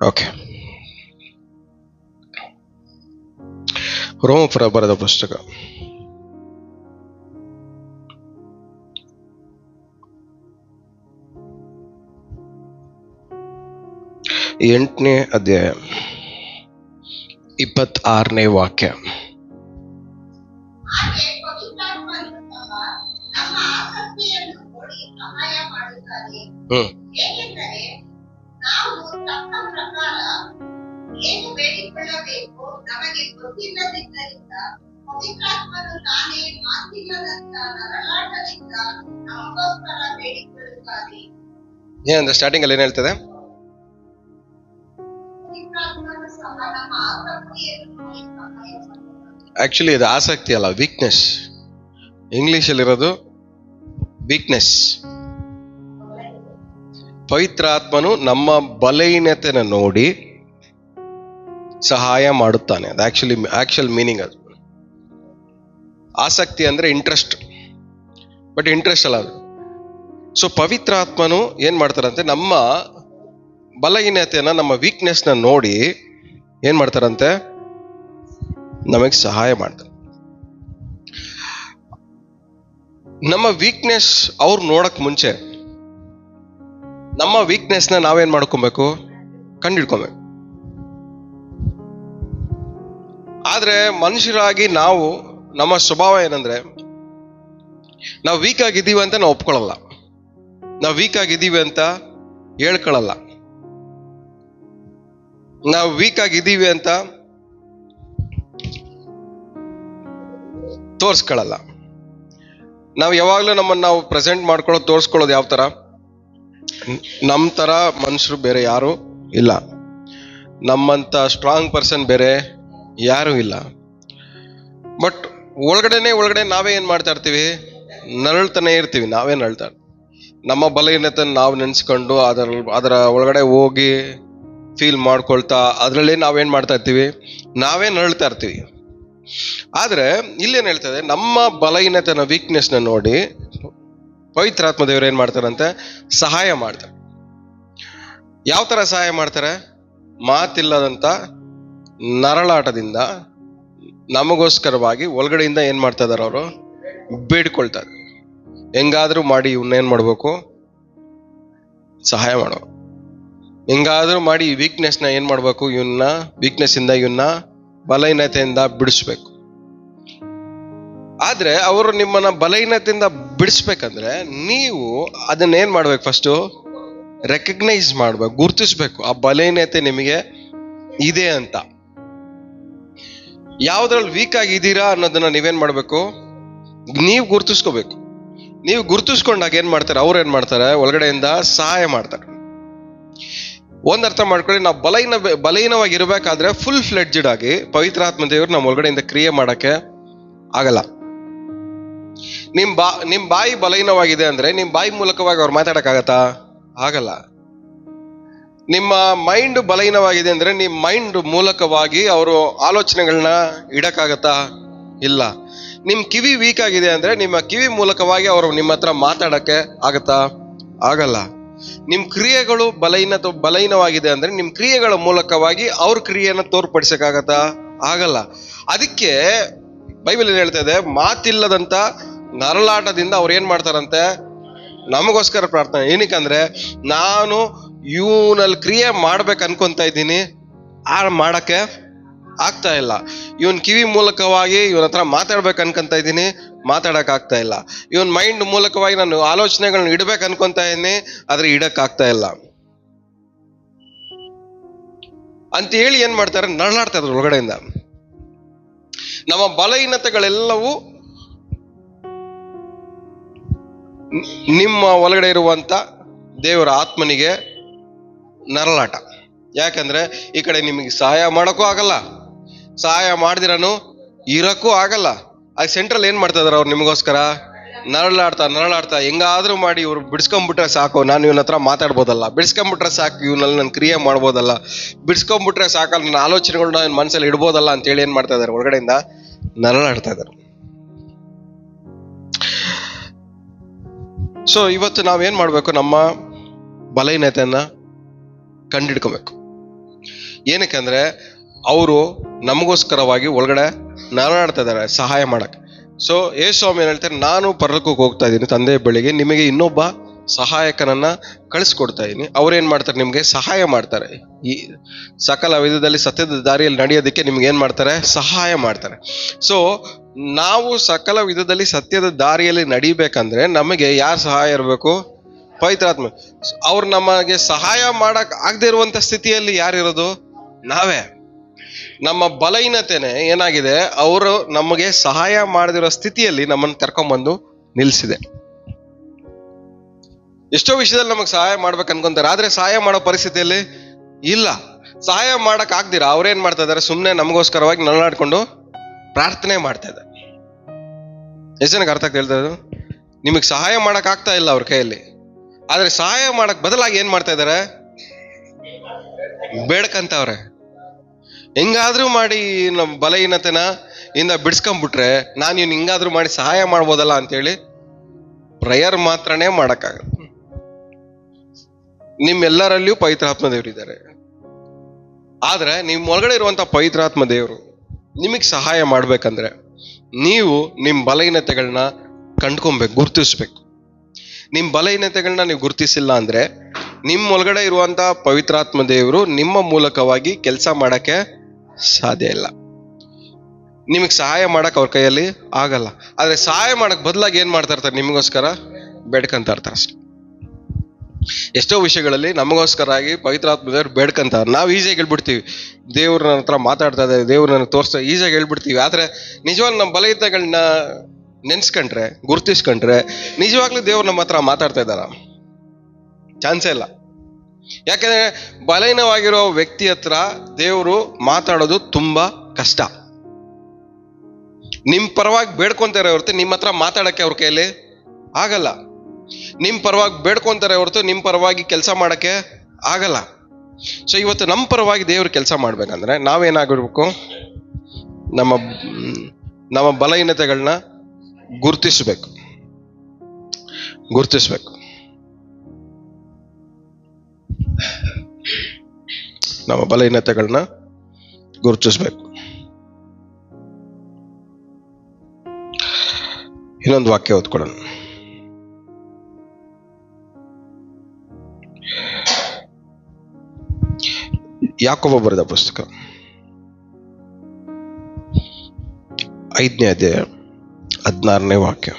Okay. ರೋಮಪುರ ಬರೆದ ಪುಸ್ತಕ 8ನೇ ಅಧ್ಯಾಯ 26ನೇ ವಾಕ್ಯ. ಏನಂದ್ರೆ ಸ್ಟಾರ್ಟಿಂಗ್ ಅಲ್ಲಿ ಏನ್ ಹೇಳ್ತದೆ? ಆಕ್ಚುಲಿ ಇದು ಆಸಕ್ತಿ ಅಲ್ಲ, ವೀಕ್ನೆಸ್. ಇಂಗ್ಲಿಷ್ ಅಲ್ಲಿ ಇರೋದು ವೀಕ್ನೆಸ್. ಪವಿತ್ರ ಆತ್ಮನು ನಮ್ಮ ಬಲಹೀನತೆನ ನೋಡಿ ಸಹಾಯ ಮಾಡುತ್ತಾನೆ. ಅದು ಆಕ್ಚುಲ್ ಮೀನಿಂಗ್. ಅದು ಆಸಕ್ತಿ ಅಂದ್ರೆ ಇಂಟ್ರೆಸ್ಟ್, ಬಟ್ ಇಂಟ್ರೆಸ್ಟ್ ಅಲ್ಲ ಅದು. ಸೊ ಪವಿತ್ರ ಆತ್ಮನು ಏನ್ ಮಾಡ್ತಾರಂತೆ, ನಮ್ಮ ಬಲಹೀನತೆಯನ್ನ, ನಮ್ಮ ವೀಕ್ನೆಸ್ನ ನೋಡಿ ಏನ್ ಮಾಡ್ತಾರಂತೆ, ನಮಗೆ ಸಹಾಯ ಮಾಡ್ತಾರೆ. ನಮ್ಮ ವೀಕ್ನೆಸ್ ಅವ್ರು ನೋಡಕ್ ಮುಂಚೆ ನಮ್ಮ ವೀಕ್ನೆಸ್ನ ನಾವೇನ್ ಮಾಡ್ಕೊಬೇಕು, ಕಂಡಿಡ್ಕೊಬೇಕು. ಆದ್ರೆ ಮನುಷ್ಯರಾಗಿ ನಾವು, ನಮ್ಮ ಸ್ವಭಾವ ಏನಂದ್ರೆ, ನಾವು ವೀಕ್ ಆಗಿದ್ದೀವಿ ಅಂತ ನಾವು ಒಪ್ಕೊಳ್ಳಲ್ಲ, ನಾವು ವೀಕ್ ಆಗಿದ್ದೀವಿ ಅಂತ ಹೇಳ್ಕೊಳ್ಳಲ್ಲ, ನಾವು ವೀಕ್ ಆಗಿದ್ದೀವಿ ಅಂತ ತೋರ್ಸ್ಕೊಳ್ಳಲ್ಲ. ನಾವು ಯಾವಾಗ್ಲೂ ನಮ್ಮನ್ನು ನಾವು ಪ್ರೆಸೆಂಟ್ ಮಾಡ್ಕೊಳ್ಳೋದು, ತೋರ್ಸ್ಕೊಳ್ಳೋದು ಯಾವ ತರ? ನಮ್ಮ ತರ ಮನುಷ್ಯರು ಬೇರೆ ಯಾರು ಇಲ್ಲ, ನಮ್ಮಂತ ಸ್ಟ್ರಾಂಗ್ ಪರ್ಸನ್ ಬೇರೆ ಯಾರು ಇಲ್ಲ. ಬಟ್ ಒಳಗಡೆ ನಾವೇ ಏನ್ ಮಾಡ್ತಾ ಇರ್ತೀವಿ, ನರಳ್ತಾನೆ ಇರ್ತೀವಿ. ನಾವೇ ನರಳ್ತಾ, ನಮ್ಮ ಬಲಹೀನತೆ ನಾವು ನೆನ್ಸ್ಕೊಂಡು ಅದರ ಒಳಗಡೆ ಹೋಗಿ ಫೀಲ್ ಮಾಡ್ಕೊಳ್ತಾ ಅದರಲ್ಲಿ ನಾವೇನ್ ಮಾಡ್ತಾ ಇರ್ತೀವಿ, ನಾವೇ ನರಳ್ತಾ ಇರ್ತೀವಿ. ಆದ್ರೆ ಇಲ್ಲೇನ್ ಹೇಳ್ತದೆ, ನಮ್ಮ ಬಲಹೀನತೆನ, ವೀಕ್ನೆಸ್ನ ನೋಡಿ ಪವಿತ್ರಾತ್ಮ ದೇವರು ಏನ್ ಮಾಡ್ತಾರಂತೆ, ಸಹಾಯ ಮಾಡ್ತಾರೆ. ಯಾವ ತರ ಸಹಾಯ ಮಾಡ್ತಾರೆ? ಮಾತಿಲ್ಲದಂತ ನರಳಾಟದಿಂದ ನಮಗೋಸ್ಕರವಾಗಿ ಒಳಗಡೆಯಿಂದ ಏನ್ ಮಾಡ್ತಾ ಇದಾರೆ, ಅವರು ಬೇಡ್ಕೊಳ್ತಾರೆ. ಹೆಂಗಾದ್ರೂ ಮಾಡಿ ಇವನ್ನೇನ್ ಮಾಡ್ಬೇಕು, ಸಹಾಯ ಮಾಡೋ. ಹೆಂಗಾದ್ರೂ ಮಾಡಿ ಈ ವೀಕ್ನೆಸ್ನ ಏನ್ ಮಾಡ್ಬೇಕು, ಇವನ್ನ ವೀಕ್ನೆಸ್ ಇಂದ, ಇವನ್ನ ಬಲಹೀನತೆಯಿಂದ ಬಿಡಿಸ್ಬೇಕು. ಆದ್ರೆ ಅವರು ನಿಮ್ಮನ್ನ ಬಲಹೀನತೆಯಿಂದ ಬಿಡಿಸ್ಬೇಕಂದ್ರೆ ನೀವು ಅದನ್ನ ಏನ್ ಮಾಡ್ಬೇಕು, ಫಸ್ಟ್ ರೆಕಗ್ನೈಸ್ ಮಾಡ್ಬೇಕು, ಗುರ್ತಿಸ್ಬೇಕು ಆ ಬಲಹೀನತೆ ನಿಮಗೆ ಇದೆ ಅಂತ. ಯಾವ್ದ್ರಲ್ಲಿ ವೀಕ್ ಆಗಿದ್ದೀರಾ ಅನ್ನೋದನ್ನ ನೀವೇನ್ ಮಾಡ್ಬೇಕು, ನೀವು ಗುರ್ತಿಸ್ಕೋಬೇಕು. ನೀವು ಗುರ್ತಿಸ್ಕೊಂಡಾಗ ಏನ್ ಮಾಡ್ತಾರೆ, ಅವ್ರು ಏನ್ ಮಾಡ್ತಾರೆ, ಒಳಗಡೆಯಿಂದ ಸಹಾಯ ಮಾಡ್ತಾರೆ. ಒಂದರ್ಥ ಮಾಡ್ಕೊಳ್ಳಿ, ನಾವು ಬಲಹೀನವಾಗಿ ಇರ್ಬೇಕಾದ್ರೆ ಫುಲ್ ಫ್ಲೆಡ್ಜೆಡ್ ಆಗಿ ಪವಿತ್ರಾತ್ಮ ದೇವರು ನಮ್ಮ ಒಳಗಡೆಯಿಂದ ಕ್ರಿಯೆ ಮಾಡಕ್ಕೆ ಆಗಲ್ಲ. ನಿಮ್ ಬಾಯಿ ಬಲಹೀನವಾಗಿದೆ ಅಂದ್ರೆ ನಿಮ್ ಬಾಯಿ ಮೂಲಕವಾಗಿ ಅವ್ರು ಮಾತಾಡಕ್ಕಾಗತ್ತಾ? ಆಗಲ್ಲ. ನಿಮ್ಮ ಮೈಂಡ್ ಬಲಹೀನವಾಗಿದೆ ಅಂದ್ರೆ ನಿಮ್ ಮೈಂಡ್ ಮೂಲಕವಾಗಿ ಅವರು ಆಲೋಚನೆಗಳನ್ನ ಇಡಕ್ಕಾಗತ್ತಾ? ಇಲ್ಲ. ನಿಮ್ ಕಿವಿ ವೀಕ್ ಆಗಿದೆ ಅಂದ್ರೆ ನಿಮ್ಮ ಕಿವಿ ಮೂಲಕವಾಗಿ ಅವರು ನಿಮ್ಮ ಹತ್ರ ಮಾತಾಡಕ್ಕೆ ಆಗತ್ತಾ? ಆಗಲ್ಲ. ನಿಮ್ ಕ್ರಿಯೆಗಳು ಬಲಹೀನವಾಗಿದೆ ಅಂದ್ರೆ ನಿಮ್ ಕ್ರಿಯೆಗಳ ಮೂಲಕವಾಗಿ ಅವ್ರ ಕ್ರಿಯೆಯನ್ನ ತೋರ್ಪಡಿಸಕ್ಕಾಗತ್ತಾ? ಆಗಲ್ಲ. ಅದಕ್ಕೆ ಬೈಬಲ್ ಏನ್ ಹೇಳ್ತಾ ಇದೆ, ಮಾತಿಲ್ಲದಂತ ನರಳಾಟದಿಂದ ಅವ್ರು ಏನ್ ಮಾಡ್ತಾರಂತೆ, ನಮಗೋಸ್ಕರ ಪ್ರಾರ್ಥನೆ. ಏನಕ್ಕಂದ್ರೆ ನಾನು ಇವನಲ್ಲಿ ಕ್ರಿಯೆ ಮಾಡ್ಬೇಕು ಅನ್ಕೊಂತ ಇದ್ದೀನಿ, ಮಾಡಕ್ಕೆ ಆಗ್ತಾ ಇಲ್ಲ. ಇವನ್ ಕಿವಿ ಮೂಲಕವಾಗಿ ಇವನ ಹತ್ರ ಮಾತಾಡ್ಬೇಕು ಅನ್ಕೊಂತ ಇದ್ದೀನಿ, ಮಾತಾಡಕ್ ಆಗ್ತಾ ಇಲ್ಲ. ಇವನ್ ಮೈಂಡ್ ಮೂಲಕವಾಗಿ ನಾನು ಆಲೋಚನೆಗಳನ್ನ ಇಡ್ಬೇಕು ಅನ್ಕೊಂತ ಇದ್ದೀನಿ, ಆದ್ರೆ ಇಡಕ್ ಆಗ್ತಾ ಇಲ್ಲ ಅಂತ ಹೇಳಿ ಏನ್ ಮಾಡ್ತಾರೆ, ನರಳಾಡ್ತಾ ಇದ್ರು ಒಳಗಡೆಯಿಂದ. ನಮ್ಮ ಬಲಹೀನತೆಗಳೆಲ್ಲವೂ ನಿಮ್ಮ ಒಳಗಡೆ ಇರುವಂತ ದೇವರ ಆತ್ಮನಿಗೆ ನರಳಾಟ. ಯಾಕಂದ್ರೆ ಈ ಕಡೆ ನಿಮಗೆ ಸಹಾಯ ಮಾಡಕ್ಕೂ ಆಗಲ್ಲ, ಸಹಾಯ ಮಾಡ್ದಿರನು ಇರಕ್ಕೂ ಆಗಲ್ಲ. ಆಗ ಸೆಂಟ್ರಲ್ ಏನ್ ಮಾಡ್ತಾ ಇದಾರೆ, ಅವ್ರು ನಿಮಗೋಸ್ಕರ ನರಳಾಡ್ತಾ ಹೆಂಗಾದ್ರೂ ಮಾಡಿ ಇವ್ರು ಬಿಡಿಸ್ಕೊಂಡ್ಬಿಟ್ರೆ ಸಾಕು, ನಾನು ಇವನ ಹತ್ರ ಮಾತಾಡ್ಬೋದಲ್ಲ, ಬಿಡಿಸ್ಕೊಂಡ್ಬಿಟ್ರೆ ಸಾಕು, ಇವನಲ್ಲಿ ನಾನು ಕ್ರಿಯೆ ಮಾಡ್ಬೋದಲ್ಲ, ಬಿಡಿಸ್ಕೊಂಡ್ಬಿಟ್ರೆ ಸಾಕಲ್ಲ, ನನ್ನ ಆಲೋಚನೆಗಳನ್ನ ನನ್ನ ಮನಸ್ಸಲ್ಲಿ ಇಡ್ಬೋದಲ್ಲ ಅಂತೇಳಿ ಏನ್ ಮಾಡ್ತಾ ಇದಾರೆ, ಒಳಗಡೆಯಿಂದ ನರಳಾಡ್ತಾ ಇದಾರೆ. ಸೊ ಇವತ್ತು ನಾವೇನ್ ಮಾಡ್ಬೇಕು, ನಮ್ಮ ಬಲಹೀನತೆಯನ್ನ ಕಂಡಿಡ್ಕೋಬೇಕು. ಏನಕ್ಕೆ ಅವರು ನಮಗೋಸ್ಕರವಾಗಿ ಒಳಗಡೆ ನರಳಾಡ್ತಾ ಇದ್ದಾರೆ ಸಹಾಯ ಮಾಡಕ್ಕೆ. ಸೊ ಯೇಸು ಸ್ವಾಮಿ ಏನ್ ಹೇಳ್ತಾರೆ, ನಾನು ಪರಲೋಕಕ್ಕೆ ಹೋಗ್ತಾ ಇದ್ದೀನಿ ತಂದೆ ಬಳಿಗೆ, ನಿಮಗೆ ಇನ್ನೊಬ್ಬ ಸಹಾಯಕನನ್ನ ಕಳಿಸ್ಕೊಡ್ತಾ ಇದ್ದೀನಿ. ಅವ್ರೇನ್ ಮಾಡ್ತಾರೆ, ನಿಮ್ಗೆ ಸಹಾಯ ಮಾಡ್ತಾರೆ. ಈ ಸಕಲ ವಿಧದಲ್ಲಿ ಸತ್ಯದ ದಾರಿಯಲ್ಲಿ ನಡೆಯೋದಕ್ಕೆ ನಿಮ್ಗೆ ಏನ್ ಮಾಡ್ತಾರೆ, ಸಹಾಯ ಮಾಡ್ತಾರೆ. ಸೊ ನಾವು ಸಕಲ ವಿಧದಲ್ಲಿ ಸತ್ಯದ ದಾರಿಯಲ್ಲಿ ನಡಿಬೇಕಂದ್ರೆ ನಮಗೆ ಯಾರ ಸಹಾಯ ಇರಬೇಕು? ಪವಿತ್ರಾತ್ಮ. ಅವ್ರು ನಮಗೆ ಸಹಾಯ ಮಾಡಕ್ ಆಗದೆ ಇರುವಂತ ಸ್ಥಿತಿಯಲ್ಲಿ ಯಾರಿರೋದು? ನಾವೇ. ನಮ್ಮ ಬಲಹೀನತೆನೆ ಏನಾಗಿದೆ, ಅವರು ನಮಗೆ ಸಹಾಯ ಮಾಡದಿರೋ ಸ್ಥಿತಿಯಲ್ಲಿ ನಮ್ಮನ್ನು ಕರ್ಕೊಂಡ್ಬಂದು ನಿಲ್ಸಿದೆ. ಎಷ್ಟೋ ವಿಷಯದಲ್ಲಿ ನಮಗೆ ಸಹಾಯ ಮಾಡ್ಬೇಕು ಅನ್ಕೊಂತಾರೆ, ಆದ್ರೆ ಸಹಾಯ ಮಾಡೋ ಪರಿಸ್ಥಿತಿಯಲ್ಲಿ ಇಲ್ಲ. ಸಹಾಯ ಮಾಡಕ್ ಆಗ್ದಿರಾ ಅವ್ರೇನ್ ಮಾಡ್ತಾ ಇದಾರೆ, ಸುಮ್ನೆ ನಮಗೋಸ್ಕರವಾಗಿ ನರಳಾಡ್ಕೊಂಡು ಪ್ರಾರ್ಥನೆ ಮಾಡ್ತಾ ಇದ್ದಾರೆ. ಎಷ್ಟು ಜನಕ್ಕೆ ಅರ್ಥ ಆಗ್ತಾ ಹೇಳ್ತಾ ಇರೋದು? ನಿಮಗ್ ಸಹಾಯ ಮಾಡಕ್ ಆಗ್ತಾ ಇಲ್ಲ ಅವ್ರ ಕೈಯಲ್ಲಿ, ಆದ್ರೆ ಸಹಾಯ ಮಾಡಕ್ ಬದಲಾಗಿ ಏನ್ ಮಾಡ್ತಾ ಇದಾರೆ, ಬೇಡ್ಕಂತವ್ರೆ. ಹೆಂಗಾದ್ರೂ ಮಾಡಿ ನಮ್ಮ ಬಲಹೀನತೆನ ಇಂದ ಬಿಡಿಸ್ಕೊಂಡ್ಬಿಟ್ರೆ ನಾನು ಇವ್ನು ಹಿಂಗಾದ್ರೂ ಮಾಡಿ ಸಹಾಯ ಮಾಡ್ಬೋದಲ್ಲ ಅಂತೇಳಿ ಪ್ರೇಯರ್ ಮಾತ್ರನೇ ಮಾಡಕ್ಕಾಗಲ್ಲ. ನಿಮ್ಮೆಲ್ಲರಲ್ಲಿಯೂ ಪವಿತ್ರಾತ್ಮ ದೇವರಿದ್ದಾರೆ, ಆದ್ರೆ ನಿಮ್ ಒಳಗಡೆ ಇರುವಂತ ಪವಿತ್ರಾತ್ಮ ದೇವರು ನಿಮಗ್ ಸಹಾಯ ಮಾಡ್ಬೇಕಂದ್ರೆ ನೀವು ನಿಮ್ ಬಲಹೀನತೆಗಳನ್ನ ಕಂಡ್ಕೊಬೇಕು, ಗುರ್ತಿಸ್ಬೇಕು. ನಿಮ್ ಬಲಹೀನತೆಗಳನ್ನ ನೀವು ಗುರ್ತಿಸಿಲ್ಲ ಅಂದ್ರೆ ನಿಮ್ ಒಳಗಡೆ ಇರುವಂತ ಪವಿತ್ರಾತ್ಮ ದೇವರು ನಿಮ್ಮ ಮೂಲಕವಾಗಿ ಕೆಲಸ ಮಾಡಕ್ಕೆ ಸಾಧ್ಯ ಇಲ್ಲ. ನಿಮಗ್ ಸಹಾಯ ಮಾಡಕ್ ಅವ್ರ ಕೈಯಲ್ಲಿ ಆಗಲ್ಲ. ಆದ್ರೆ ಸಹಾಯ ಮಾಡಕ್ ಬದಲಾಗಿ ಏನ್ ಮಾಡ್ತಾ ಇರ್ತಾರೆ, ನಿಮಗೋಸ್ಕರ ಬೇಡ್ಕಂತ ಇರ್ತಾರೆ ಅಷ್ಟೆ. ಎಷ್ಟೋ ವಿಷಯಗಳಲ್ಲಿ ನಮಗೋಸ್ಕರ ಆಗಿ ಪವಿತ್ರಾತ್ಮ ದೇವ್ರು ಬೇಡ್ಕಂತಾರೆ. ನಾವು ಈಸಿಯಾಗಿ ಹೇಳ್ಬಿಡ್ತೀವಿ, ದೇವ್ರ ನನ್ನ ಹತ್ರ ಮಾತಾಡ್ತಾ ಇದ್ದಾರೆ, ದೇವ್ರು ನನಗೆ ತೋರಿಸ್ತಾ, ಈಸಿಯಾಗಿ ಹೇಳ್ಬಿಡ್ತೀವಿ. ಆದ್ರೆ ನಿಜವಾಗ್ಲೂ ನಮ್ಮ ಬಲಹೀನತೆಗಳನ್ನ ನೆನ್ಸ್ಕೊಂಡ್ರೆ, ಗುರ್ತಿಸ್ಕೊಂಡ್ರೆ ನಿಜವಾಗ್ಲೂ ದೇವ್ರು ನಮ್ಮ ಹತ್ರ ಮಾತಾಡ್ತಾ ಇದ್ದಾರ? ಚಾನ್ಸೇ ಇಲ್ಲ. ಯಾಕಂದ್ರೆ ಬಲಹೀನವಾಗಿರೋ ವ್ಯಕ್ತಿ ಹತ್ರ ದೇವರು ಮಾತಾಡೋದು ತುಂಬಾ ಕಷ್ಟ. ನಿಮ್ ಪರವಾಗಿ ಬೇಡ್ಕೊಂತಾರೆ ಹೊರತು ನಿಮ್ಮ ಹತ್ರ ಮಾತಾಡಕ್ಕೆ ಅವ್ರ ಕೈಯಲ್ಲಿ ಆಗಲ್ಲ. ನಿಮ್ ಪರವಾಗಿ ಬೇಡ್ಕೊಂತಾರೆ ಹೊರತು ನಿಮ್ ಪರವಾಗಿ ಕೆಲಸ ಮಾಡಕ್ಕೆ ಆಗಲ್ಲ. ಸೊ ಇವತ್ತು ನಮ್ಮ ಪರವಾಗಿ ದೇವ್ರು ಕೆಲಸ ಮಾಡ್ಬೇಕಂದ್ರೆ ನಾವೇನಾಗಿರ್ಬೇಕು, ನಮ್ಮ ಬಲಹೀನತೆಗಳನ್ನ ಗುರ್ತಿಸ್ಬೇಕು. ನಮ್ಮ ಬಲಹೀನತೆಗಳನ್ನ ಗುರುತಿಸ್ಬೇಕು. ಇನ್ನೊಂದು ವಾಕ್ಯ ಓದ್ಕೊಡೋಣ. ಯಾಕೋಬ ಬರೆದ ಪುಸ್ತಕ 5ನೇ ಅಧ್ಯಾಯ 16ನೇ ವಾಕ್ಯ.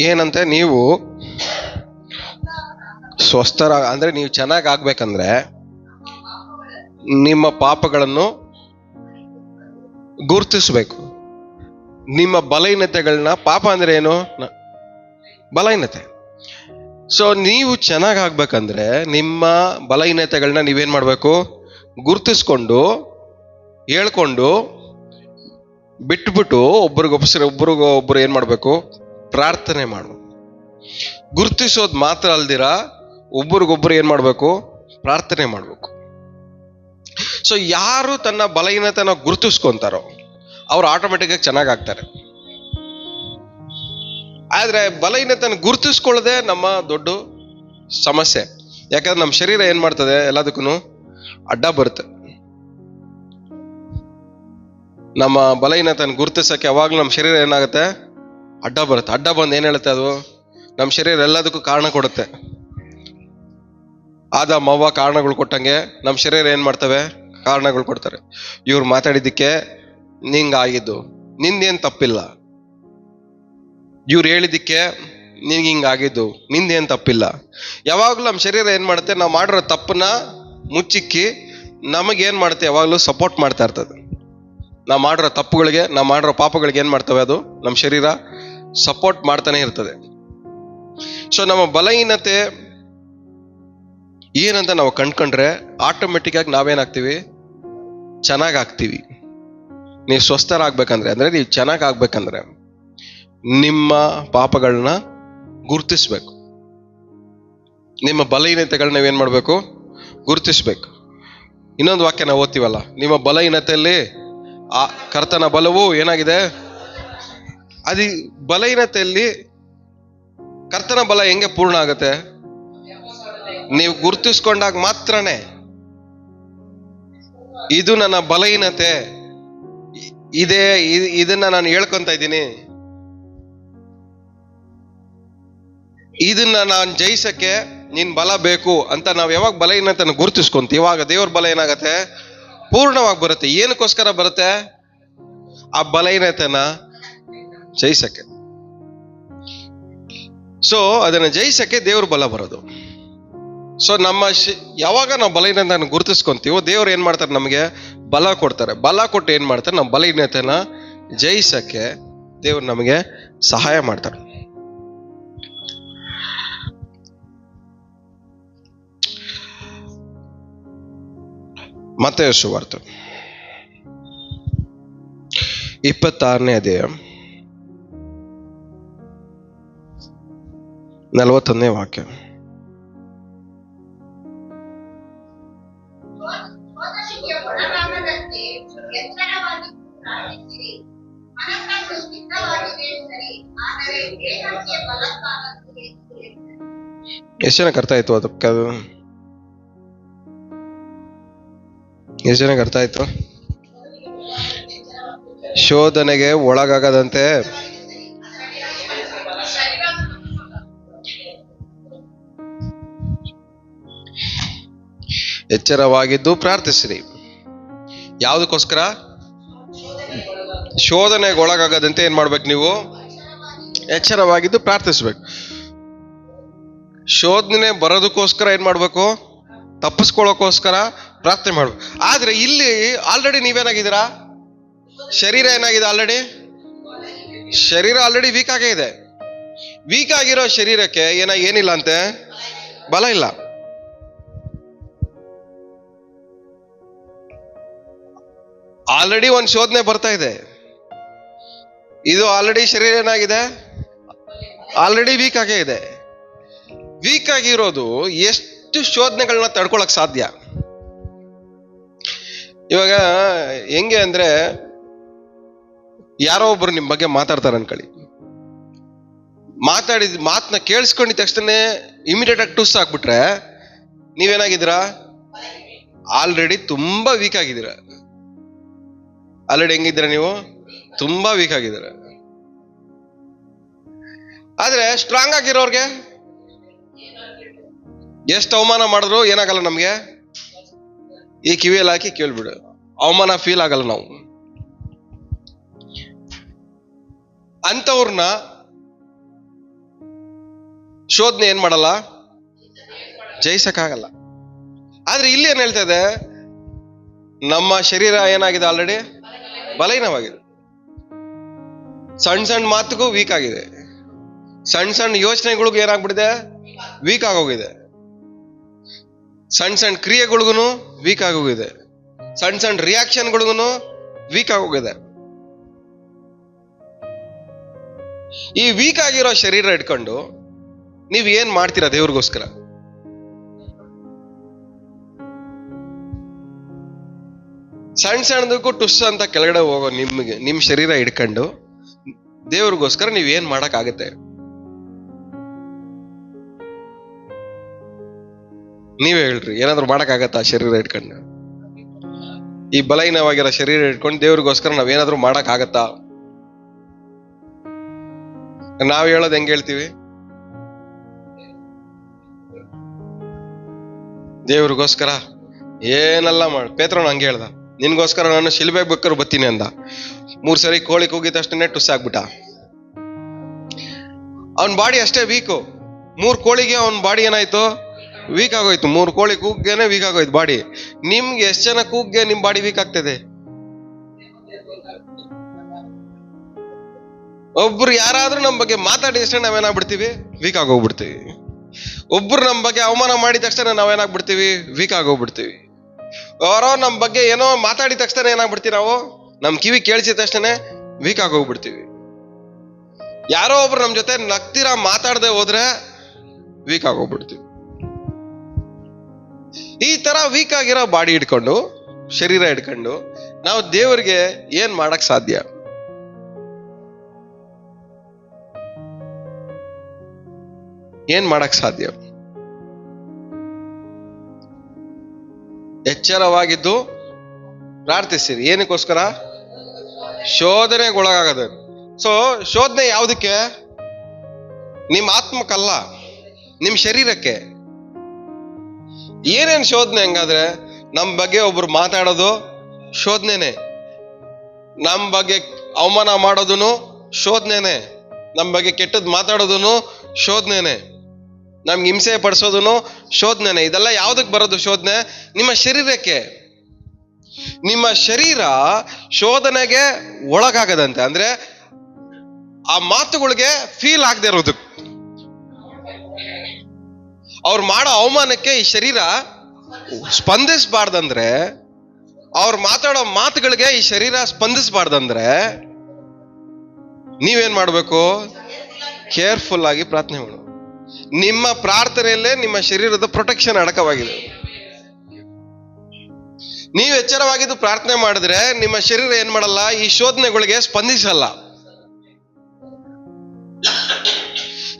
ಏನಂತೆ, ನೀವು ಸ್ವಸ್ಥರ ಅಂದ್ರೆ ನೀವು ಚೆನ್ನಾಗಿ ಆಗ್ಬೇಕಂದ್ರೆ ನಿಮ್ಮ ಪಾಪಗಳನ್ನು ಗುರುತಿಸ್ಬೇಕು. ನಿಮ್ಮ ಬಲಹೀನತೆಗಳನ್ನ, ಪಾಪ ಅಂದ್ರೆ ಏನು? ಬಲಹೀನತೆ. ಸೊ ನೀವು ಚೆನ್ನಾಗಿ ಆಗ್ಬೇಕಂದ್ರೆ ನಿಮ್ಮ ಬಲಹೀನತೆಗಳನ್ನ ನೀವೇನ್ ಮಾಡ್ಬೇಕು? ಗುರುತಿಸ್ಕೊಂಡು ಹೇಳ್ಕೊಂಡು ಬಿಟ್ಬಿಟ್ಟು ಒಬ್ರಿಗೊಬ್ರು ಏನ್ ಮಾಡ್ಬೇಕು? ಪ್ರಾರ್ಥನೆ ಮಾಡ್ಬೇಕು. ಗುರುತಿಸೋದು ಮಾತ್ರ ಅಲ್ದಿರ ಒಬ್ರಿಗೊಬ್ರು ಏನ್ ಮಾಡ್ಬೇಕು? ಪ್ರಾರ್ಥನೆ ಮಾಡ್ಬೇಕು. ಸೊ ಯಾರು ತನ್ನ ಬಲಹೀನತೆನ ಗುರುತಿಸ್ಕೊಂತಾರೋ ಅವ್ರು ಆಟೋಮೆಟಿಕ್ ಆಗಿ ಚೆನ್ನಾಗಾಗ್ತಾರೆ. ಆದ್ರೆ ಬಲಹೀನತೆನ ಗುರುತಿಸ್ಕೊಳ್ಳದೆ ನಮ್ಮ ದೊಡ್ಡ ಸಮಸ್ಯೆ. ಯಾಕಂದ್ರೆ ನಮ್ಮ ಶರೀರ ಏನ್ ಮಾಡ್ತದೆ, ಎಲ್ಲದಕ್ಕೂ ಅಡ್ಡ ಬರುತ್ತೆ. ನಮ್ಮ ಬಲಹೀನತೆನ ಗುರುತಿಸಕ್ಕೆ ಯಾವಾಗ್ಲೂ ನಮ್ಮ ಶರೀರ ಏನಾಗುತ್ತೆ? ಅಡ್ಡ ಬರುತ್ತೆ. ಅಡ್ಡ ಬಂದು ಏನ್ ಹೇಳುತ್ತೆ, ಅದು ನಮ್ಮ ಶರೀರ ಎಲ್ಲದಕ್ಕೂ ಕಾರಣ ಕೊಡುತ್ತೆ. ಮವ್ವ ಕಾರಣಗಳು ಕೊಟ್ಟಂಗೆ ನಮ್ಮ ಶರೀರ ಏನ್ ಮಾಡ್ತವೆ? ಕಾರಣಗಳು ಕೊಡ್ತಾರೆ. ಇವ್ರು ಮಾತಾಡಿದ್ದಕ್ಕೆ ನಿಂಗಾಗಿದ್ದು, ನಿಂದೇನ್ ತಪ್ಪಿಲ್ಲ. ಇವ್ರು ಹೇಳಿದ್ದಕ್ಕೆ ನಿನ್ಗೆ ಹಿಂಗಾಗಿದ್ದು, ನಿಂದೇನ್ ತಪ್ಪಿಲ್ಲ. ಯಾವಾಗ್ಲೂ ನಮ್ಮ ಶರೀರ ಏನ್ ಮಾಡುತ್ತೆ? ನಾವು ಮಾಡಿರೋ ತಪ್ಪನ್ನ ಮುಚ್ಚಿಕ್ಕಿ ನಮಗೇನ್ ಮಾಡುತ್ತೆ? ಯಾವಾಗ್ಲೂ ಸಪೋರ್ಟ್ ಮಾಡ್ತಾ ಇರ್ತದೆ. ನಾವು ಮಾಡಿರೋ ತಪ್ಪುಗಳಿಗೆ, ನಾವು ಮಾಡಿರೋ ಪಾಪಗಳಿಗೆ ಏನ್ ಮಾಡ್ತವೆ? ಅದು ನಮ್ಮ ಶರೀರ ಸಪೋರ್ಟ್ ಮಾಡ್ತಾನೆ ಇರ್ತದೆ. ಸೊ ನಮ್ಮ ಬಲಹೀನತೆ ಏನಂತ ನಾವು ಕಂಡ್ಕೊಂಡ್ರೆ ಆಟೋಮೆಟಿಕ್ ಆಗಿ ನಾವೇನಾಗ್ತೀವಿ? ಚೆನ್ನಾಗಾಗ್ತೀವಿ. ನೀವು ಸ್ವಸ್ಥರಾಗ್ಬೇಕಂದ್ರೆ, ಅಂದ್ರೆ ನೀವು ಚೆನ್ನಾಗಾಗ್ಬೇಕಂದ್ರೆ ನಿಮ್ಮ ಪಾಪಗಳನ್ನ ಗುರುತಿಸ್ಬೇಕು. ನಿಮ್ಮ ಬಲಹೀನತೆಗಳನ್ನ ನೀವೇನ್ ಮಾಡ್ಬೇಕು? ಗುರುತಿಸ್ಬೇಕು. ಇನ್ನೊಂದು ವಾಕ್ಯ ನಾವು ಓದ್ತೀವಲ್ಲ, ನಿಮ್ಮ ಬಲಹೀನತೆಯಲ್ಲಿ ಆ ಕರ್ತನ ಬಲವು ಏನಾಗಿದೆ. ಅದು ಬಲಹೀನತೆಯಲ್ಲಿ ಕರ್ತನ ಬಲ ಹೆಂಗೆ ಪೂರ್ಣ ಆಗುತ್ತೆ? ನೀವು ಗುರುತಿಸ್ಕೊಂಡಾಗ ಮಾತ್ರನೇ. ಇದು ನನ್ನ ಬಲಹೀನತೆ, ಇದನ್ನ ನಾನು ಹೇಳ್ಕೊಂತ ಇದ್ದೀನಿ, ಇದನ್ನ ನಾನು ಜಯಿಸಕ್ಕೆ ನಿನ್ ಬಲ ಬೇಕು ಅಂತ ನಾವು ಯಾವಾಗ ಬಲಹೀನತೆಯನ್ನು ಗುರುತಿಸ್ಕೊಂತೀವಿ, ಇವಾಗ ದೇವ್ರ ಬಲ ಏನಾಗತ್ತೆ? ಪೂರ್ಣವಾಗಿ ಬರುತ್ತೆ. ಏನಕ್ಕೋಸ್ಕರ ಬರುತ್ತೆ? ಆ ಬಲಹೀನತೆನ ಜಯಿಸಕ್ಕೆ. ಸೊ ಅದನ್ನ ಜಯಿಸಕ್ಕೆ ದೇವ್ರ ಬಲ ಬರೋದು. ಸೊ ಯಾವಾಗ ನಾವು ಬಲಹೀನತೆಯನ್ನು ಗುರುತಿಸ್ಕೊಂತೀವೋ ದೇವ್ರು ಏನ್ ಮಾಡ್ತಾರೆ? ನಮಗೆ ಬಲ ಕೊಡ್ತಾರೆ. ಬಲ ಕೊಟ್ಟು ಏನ್ ಮಾಡ್ತಾರೆ? ನಮ್ಮ ಬಲಹೀನತೆನ ಜಯಿಸಕ್ಕೆ ದೇವ್ರು ನಮಗೆ ಸಹಾಯ ಮಾಡ್ತಾರೆ. ಮತ್ತಾಯ ಸುವಾರ್ತೆ 26ನೇ ಅಧ್ಯಾಯ 41ನೇ ವಾಕ್ಯ. ಎಷ್ಟು ಜನಕ್ಕೆ ಅರ್ಥ ಆಯ್ತು? ಅದಕ್ಕೆ ಎಷ್ಟು ಜನಕ್ಕೆ ಅರ್ಥ ಆಯ್ತು? ಶೋಧನೆಗೆ ಒಳಗಾಗದಂತೆ ಎಚ್ಚರವಾಗಿದ್ದು ಪ್ರಾರ್ಥಿಸಿರಿ. ಯಾವುದಕ್ಕೋಸ್ಕರ? ಶೋಧನೆಗೆ ಒಳಗಾಗದಂತೆ ಏನ್ ಮಾಡ್ಬೇಕು? ನೀವು ಎಚ್ಚರವಾಗಿದ್ದು ಪ್ರಾರ್ಥಿಸ್ಬೇಕು. ಶೋಧನೆ ಬರೋದಕ್ಕೋಸ್ಕರ ಏನ್ ಮಾಡ್ಬೇಕು? ತಪ್ಪಿಸ್ಕೊಳ್ಳೋಕೋಸ್ಕರ ಪ್ರಾರ್ಥನೆ ಮಾಡ್ಬೇಕು. ಆದ್ರೆ ಇಲ್ಲಿ ಆಲ್ರೆಡಿ ನೀವೇನಾಗಿದ್ದೀರಾ? ಶರೀರ ಏನಾಗಿದೆ? ಶರೀರ ಆಲ್ರೆಡಿ ವೀಕ್ ಆಗೇ ಇದೆ. ವೀಕ್ ಆಗಿರೋ ಶರೀರಕ್ಕೆ ಏನಿಲ್ಲ ಅಂತೆ? ಬಲ ಇಲ್ಲ. ಆಲ್ರೆಡಿ ಒಂದು ಶೋಧನೆ ಬರ್ತಾ ಇದೆ. ಇದು ಆಲ್ರೆಡಿ ಶರೀರ ಏನಾಗಿದೆ? ಆಲ್ರೆಡಿ ವೀಕ್ ಆಗೇ ಇದೆ. ವೀಕ್ ಆಗಿರೋದು ಎಷ್ಟು ಶೋಧನೆಗಳನ್ನ ತಡ್ಕೊಳಕ್ ಸಾಧ್ಯ? ಇವಾಗ ಹೆಂಗೆ ಅಂದ್ರೆ, ಯಾರೋ ಒಬ್ರು ನಿಮ್ ಬಗ್ಗೆ ಮಾತಾಡ್ತಾರೆ ಅನ್ಕೊಳ್ಳಿ. ಮಾತಾಡಿದ ಮಾತನ್ನ ಕೇಳಿಸ್ಕೊಂಡಿದ ತಕ್ಷಣ ಇಮಿಡಿಯೇಟ್ ಆಗಿ ಟುಸ್ ಹಾಕ್ಬಿಟ್ರೆ ನೀವೇನಾಗಿದ್ದೀರಾ? ಆಲ್ರೆಡಿ ತುಂಬಾ ವೀಕ್ ಆಗಿದ್ದೀರಾ. ಆಲ್ರೆಡಿ ಹೆಂಗಿದ್ದೀರಾ ನೀವು? ತುಂಬಾ ವೀಕ್ ಆಗಿದ್ದೀರಾ. ಆದ್ರೆ ಸ್ಟ್ರಾಂಗ್ ಆಗಿರೋರ್ಗೆ ಎಷ್ಟು ಅವಮಾನ ಮಾಡಿದ್ರು ಏನಾಗಲ್ಲ ನಮ್ಗೆ. ಈ ಕಿವಿಯಲ್ಲಿ ಹಾಕಿ ಕೇಳ್ಬಿಡು, ಅವಮಾನ ಫೀಲ್ ಆಗಲ್ಲ ನಾವು. ಅಂತವ್ರನ್ನ ಶೋಧನೆ ಏನ್ ಮಾಡಲ್ಲ? ಜಯಿಸಕ್ಕಾಗಲ್ಲ. ಆದ್ರೆ ಇಲ್ಲಿ ಏನ್ ಹೇಳ್ತಾ ಇದೆ? ನಮ್ಮ ಶರೀರ ಏನಾಗಿದೆ? ಆಲ್ರೆಡಿ ಬಲಹೀನವಾಗಿದೆ. ಸಣ್ಣ ಸಣ್ಣ ಮಾತುಗೂ ವೀಕ್ ಆಗಿದೆ. ಸಣ್ಣ ಸಣ್ಣ ಯೋಚನೆಗಳಿಗೂ ಏನಾಗ್ಬಿಟ್ಟಿದೆ? ವೀಕ್ ಆಗೋಗಿದೆ. ಸಣ್ಣ ಸಣ್ಣ ಕ್ರಿಯೆಗಳಿಗೂ ವೀಕ್ ಆಗೋಗಿದೆ. ಸಣ್ಣ ಸಣ್ಣ ರಿಯಾಕ್ಷನ್ಗಳಿಗೂ ವೀಕ್ ಆಗೋಗಿದೆ. ಈ ವೀಕ್ ಆಗಿರೋ ಶರೀರ ಇಟ್ಕೊಂಡು ನೀವ್ ಏನ್ ಮಾಡ್ತೀರಾ ದೇವ್ರಿಗೋಸ್ಕರ? ಸಣ್ಣ ಸಣ್ಣದಕ್ಕೂ ಟುಸ್ ಅಂತ ಕೆಳಗಡೆ ಹೋಗೋ ನಿಮ್ ಶರೀರ ಇಟ್ಕೊಂಡು ದೇವ್ರಿಗೋಸ್ಕರ ನೀವ್ ಏನ್ ಮಾಡಕ್ ಆಗತ್ತೆ? ನೀವೇ ಹೇಳ್ರಿ, ಏನಾದ್ರು ಮಾಡಕ್ ಆಗತ್ತಾ ಶರೀರ ಇಟ್ಕೊಂಡು? ಈ ಬಲಹೀನವಾಗಿರೋ ಶರೀರ ಇಟ್ಕೊಂಡು ದೇವ್ರಿಗೋಸ್ಕರ ನಾವೇನಾದ್ರೂ ಮಾಡಕ್ ಆಗತ್ತಾ? ನಾವ್ ಹೇಳೋದ್ ಹೆಂಗ್ ಹೇಳ್ತೀವಿ? ದೇವ್ರಿಗೋಸ್ಕರ ಏನೆಲ್ಲ ಪೇತ್ರನು ಹಂಗೆ ಹೇಳ್ದ, ನಿನ್ಗೋಸ್ಕರ ನಾನು ಶಿಲ್ಬೆಗೆ ಬೇಕಾದ್ರು ಬರ್ತೀನಿ ಅಂದ. 3 ಸರಿ ಕೋಳಿ ಕೂಗಿದ ತಕ್ಷಣ ಟುಸ್ ಆಗ್ಬಿಟ್ಟ. ಅವನ್ ಬಾಡಿ ಅಷ್ಟೇ ವೀಕು. 3 ಕೋಳಿಗೆ ಅವನ್ ಬಾಡಿ ಏನಾಯ್ತು? ವೀಕ್ ಆಗೋಯ್ತು. 3 ಕೋಳಿ ಕೂಗ್ಗೆನೆ ವೀಕ್ ಆಗೋಯ್ತು ಬಾಡಿ. ನಿಮ್ಗೆ ಎಷ್ಟು ಜನ ಕೂಗ್ಗೆ ನಿಮ್ ಬಾಡಿ ವೀಕ್ ಆಗ್ತದೆ? ಒಬ್ರು ಯಾರಾದ್ರೂ ನಮ್ ಬಗ್ಗೆ ಮಾತಾಡಿದ ತಕ್ಷಣ ನಾವೇನಾಗ್ಬಿಡ್ತೀವಿ? ವೀಕ್ ಆಗೋಗ್ಬಿಡ್ತೀವಿ. ಒಬ್ರು ನಮ್ ಬಗ್ಗೆ ಅವಮಾನ ಮಾಡಿದ ತಕ್ಷಣ ನಾವೇನಾಗ್ಬಿಡ್ತೀವಿ? ವೀಕ್ ಆಗೋಗ್ಬಿಡ್ತೀವಿ. ಅವರೋ ನಮ್ ಬಗ್ಗೆ ಏನೋ ಮಾತಾಡಿದ ತಕ್ಷಣ ಏನಾಗ್ಬಿಡ್ತೀವಿ ನಾವು? ನಮ್ ಕಿವಿ ಕೇಳಿಸಿದ ತಕ್ಷಣ ವೀಕ್ ಆಗೋಗ್ಬಿಡ್ತೀವಿ. ಯಾರೋ ಒಬ್ರು ನಮ್ ಜೊತೆ ನಗ್ತೀರಾ ಮಾತಾಡದೆ ಹೋದ್ರೆ ವೀಕ್ ಆಗೋಗ್ಬಿಡ್ತೀವಿ. ಈ ತರ ವೀಕ್ ಆಗಿರೋ ಬಾಡಿ ಹಿಡ್ಕೊಂಡು, ಶರೀರ ಹಿಡ್ಕೊಂಡು ನಾವು ದೇವರಿಗೆ ಏನ್ ಮಾಡಕ್ ಸಾಧ್ಯ? ಏನ್ ಮಾಡಕ್ ಸಾಧ್ಯ? ಎಚ್ಚರವಾಗಿದ್ದು ಪ್ರಾರ್ಥಿಸಿರಿ. ಏನಕ್ಕೋಸ್ಕರ? ಶೋಧನೆಗೊಳಗಾಗದ. ಸೊ ಶೋಧನೆ ಯಾವುದಕ್ಕೆ? ನಿಮ್ಮ ಆತ್ಮಕ್ಕಲ್ಲ, ನಿಮ್ ಶರೀರಕ್ಕೆ. ಏನೇನ್ ಶೋಧನೆ? ಹಂಗಾದ್ರೆ ನಮ್ ಬಗ್ಗೆ ಒಬ್ರು ಮಾತಾಡೋದು ಶೋಧನೆನೆ, ನಮ್ ಬಗ್ಗೆ ಅವಮಾನ ಮಾಡೋದನು ಶೋಧನೆನೆ, ನಮ್ ಬಗ್ಗೆ ಕೆಟ್ಟದ್ ಮಾತಾಡೋದನು ಶೋಧನೆನೆ, ನಮ್ಗೆ ಹಿಂಸೆ ಪಡಿಸೋದನು ಶೋಧನೆನೆ. ಇದೆಲ್ಲ ಯಾವ್ದಕ್ ಬರೋದು ಶೋಧನೆ? ನಿಮ್ಮ ಶರೀರಕ್ಕೆ. ನಿಮ್ಮ ಶರೀರ ಶೋಧನೆಗೆ ಒಳಗಾಗದಂತೆ, ಅಂದ್ರೆ ಆ ಮಾತುಗಳಿಗೆ ಫೀಲ್ ಆಗದೆ ಇರೋದು, ಅವ್ರು ಮಾಡೋ ಅವಮಾನಕ್ಕೆ ಈ ಶರೀರ ಸ್ಪಂದಿಸಬಾರ್ದಂದ್ರೆ, ಅವ್ರು ಮಾತಾಡೋ ಮಾತುಗಳಿಗೆ ಈ ಶರೀರ ಸ್ಪಂದಿಸಬಾರ್ದಂದ್ರೆ ನೀವೇನ್ ಮಾಡ್ಬೇಕು? ಕೇರ್ಫುಲ್ ಆಗಿ ಪ್ರಾರ್ಥನೆ ಮಾಡು. ನಿಮ್ಮ ಪ್ರಾರ್ಥನೆಯಲ್ಲೇ ನಿಮ್ಮ ಶರೀರದ ಪ್ರೊಟೆಕ್ಷನ್ ಅಡಕವಾಗಿದೆ. ನೀವು ಎಚ್ಚರವಾಗಿದ್ದು ಪ್ರಾರ್ಥನೆ ಮಾಡಿದ್ರೆ ನಿಮ್ಮ ಶರೀರ ಏನ್ ಮಾಡಲ್ಲ? ಈ ಶೋಧನೆಗಳಿಗೆ ಸ್ಪಂದಿಸಲ್ಲ.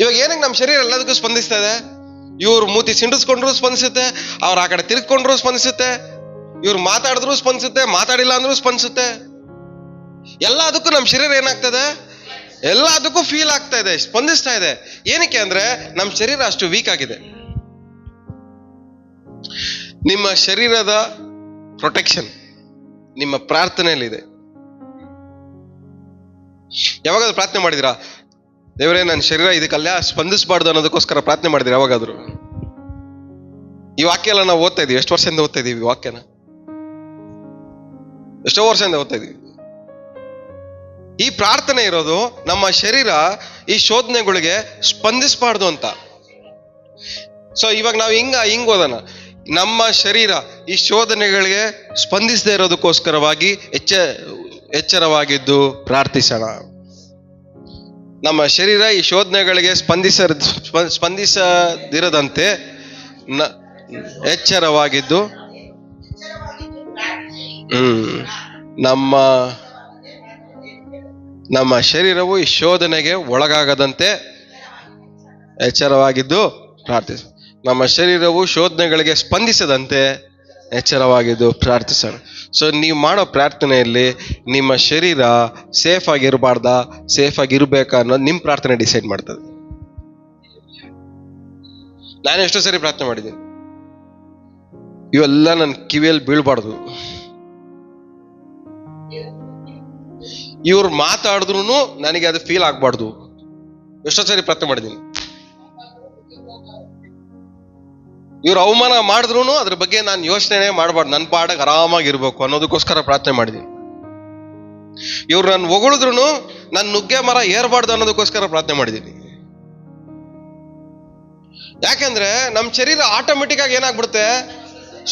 ಇವಾಗ ಏನಕ್ಕೆ ನಮ್ಮ ಶರೀರ ಎಲ್ಲದಕ್ಕೂ ಸ್ಪಂದಿಸ್ತಾ ಇದೆ? ಇವ್ರು ಮೂತಿ ಸಿಂಡಿಸ್ಕೊಂಡ್ರು ಸ್ಪಂದಿಸುತ್ತೆ, ಅವ್ರು ಆ ಕಡೆ ತಿರ್ಕೊಂಡ್ರು ಸ್ಪಂದಿಸುತ್ತೆ, ಇವ್ರು ಮಾತಾಡಿದ್ರು ಸ್ಪಂದಿಸುತ್ತೆ, ಮಾತಾಡಿಲ್ಲ ಅಂದ್ರೂ ಸ್ಪಂದಿಸುತ್ತೆ. ಎಲ್ಲದಕ್ಕೂ ನಮ್ಮ ಶರೀರ ಏನಾಗ್ತದೆ? ಎಲ್ಲದಕ್ಕೂ ಫೀಲ್ ಆಗ್ತಾ ಇದೆ, ಸ್ಪಂದಿಸ್ತಾ ಇದೆ. ಏನಕ್ಕೆ ಅಂದ್ರೆ ನಮ್ಮ ಶರೀರ ಅಷ್ಟು ವೀಕ್ ಆಗಿದೆ. ನಿಮ್ಮ ಶರೀರದ ಪ್ರೊಟೆಕ್ಷನ್ ನಿಮ್ಮ ಪ್ರಾರ್ಥನೆಯಲ್ಲಿದೆ. ಯಾವಾಗಾದ್ರೂ ಪ್ರಾರ್ಥನೆ ಮಾಡಿದಿರಾ? ದೇವರೇ, ನನ್ನ ಶರೀರ ಇದಕ್ಕಲ್ಲ ಸ್ಪಂದಿಸಬಾರ್ದು ಅನ್ನೋದಕ್ಕೋಸ್ಕರ ಪ್ರಾರ್ಥನೆ ಮಾಡಿದಿರಾ ಯಾವಾಗಾದ್ರೂ? ಈ ವಾಕ್ಯ ಎಲ್ಲ ನಾವು ಓದ್ತಾ ಇದೀವಿ. ಎಷ್ಟು ವರ್ಷದಿಂದ ಓದ್ತಾ ಇದೀವಿ ವಾಕ್ಯನ? ಎಷ್ಟೋ ವರ್ಷದಿಂದ ಓದ್ತಾ ಇದೀವಿ. ಈ ಪ್ರಾರ್ಥನೆ ಇರೋದು ನಮ್ಮ ಶರೀರ ಈ ಶೋಧನೆಗಳಿಗೆ ಸ್ಪಂದಿಸಬಾರ್ದು ಅಂತ. ಸೊ ಇವಾಗ ನಾವು ಹಿಂಗ್ ಓದೋಣ. ನಮ್ಮ ಶರೀರ ಈ ಶೋಧನೆಗಳಿಗೆ ಸ್ಪಂದಿಸದೇ ಇರೋದಕ್ಕೋಸ್ಕರವಾಗಿ ಎಚ್ಚರವಾಗಿದ್ದು ಪ್ರಾರ್ಥಿಸೋಣ. ನಮ್ಮ ಶರೀರ ಈ ಶೋಧನೆಗಳಿಗೆ ಸ್ಪಂದಿಸದಿರದಂತೆ ಎಚ್ಚರವಾಗಿದ್ದು ನಮ್ಮ ಶರೀರವು ಈ ಶೋಧನೆಗೆ ಒಳಗಾಗದಂತೆ ಎಚ್ಚರವಾಗಿದ್ದು ಪ್ರಾರ್ಥಿಸ. ನಮ್ಮ ಶರೀರವು ಶೋಧನೆಗಳಿಗೆ ಸ್ಪಂದಿಸದಂತೆ ಎಚ್ಚರವಾಗಿದ್ದು ಪ್ರಾರ್ಥಿಸೋಣ. ಸೊ ನೀವು ಮಾಡೋ ಪ್ರಾರ್ಥನೆಯಲ್ಲಿ ನಿಮ್ಮ ಶರೀರ ಸೇಫ್ ಆಗಿರಬಾರ್ದಾ, ಸೇಫ್ ಆಗಿರ್ಬೇಕಾ ಅನ್ನೋದು ನಿಮ್ಮ ಪ್ರಾರ್ಥನೆ ಡಿಸೈಡ್ ಮಾಡ್ತದೆ. ನಾನು ಎಷ್ಟೋ ಸರಿ ಪ್ರಾರ್ಥನೆ ಮಾಡಿದ್ದೀನಿ, ಇವೆಲ್ಲ ನನ್ನ ಕಿವಿಯಲ್ಲಿ ಬೀಳ್ಬಾರ್ದು, ಇವ್ರು ಮಾತಾಡಿದ್ರು ನನಗೆ ಅದು ಫೀಲ್ ಆಗ್ಬಾರ್ದು. ಎಷ್ಟೋ ಸರಿ ಪ್ರಾರ್ಥನೆ ಮಾಡಿದ್ದೀನಿ. ಇವ್ರು ಅವಮಾನ ಮಾಡಿದ್ರು ಅದ್ರ ಬಗ್ಗೆ ನಾನು ಯೋಚನೆ ಮಾಡಬಾರ್ದು, ನನ್ನ ಪಾಡಕ್ಕೆ ಆರಾಮಾಗಿರ್ಬೇಕು ಅನ್ನೋದಕ್ಕೋಸ್ಕರ ಪ್ರಾರ್ಥನೆ ಮಾಡಿದ್ದೀನಿ. ಇವ್ರು ನನ್ನ ಹೊಗಳಿದ್ರು ನಾನು ನುಗ್ಗೆ ಮರ ಏರ್ಬಾರ್ದು ಅನ್ನೋದಕ್ಕೋಸ್ಕರ ಪ್ರಾರ್ಥನೆ ಮಾಡಿದ್ದೀನಿ. ಯಾಕೆಂದ್ರೆ ನಮ್ಮ ಶರೀರ ಆಟೋಮೆಟಿಕ್ ಆಗಿ ಏನಾಗ್ಬಿಡುತ್ತೆ?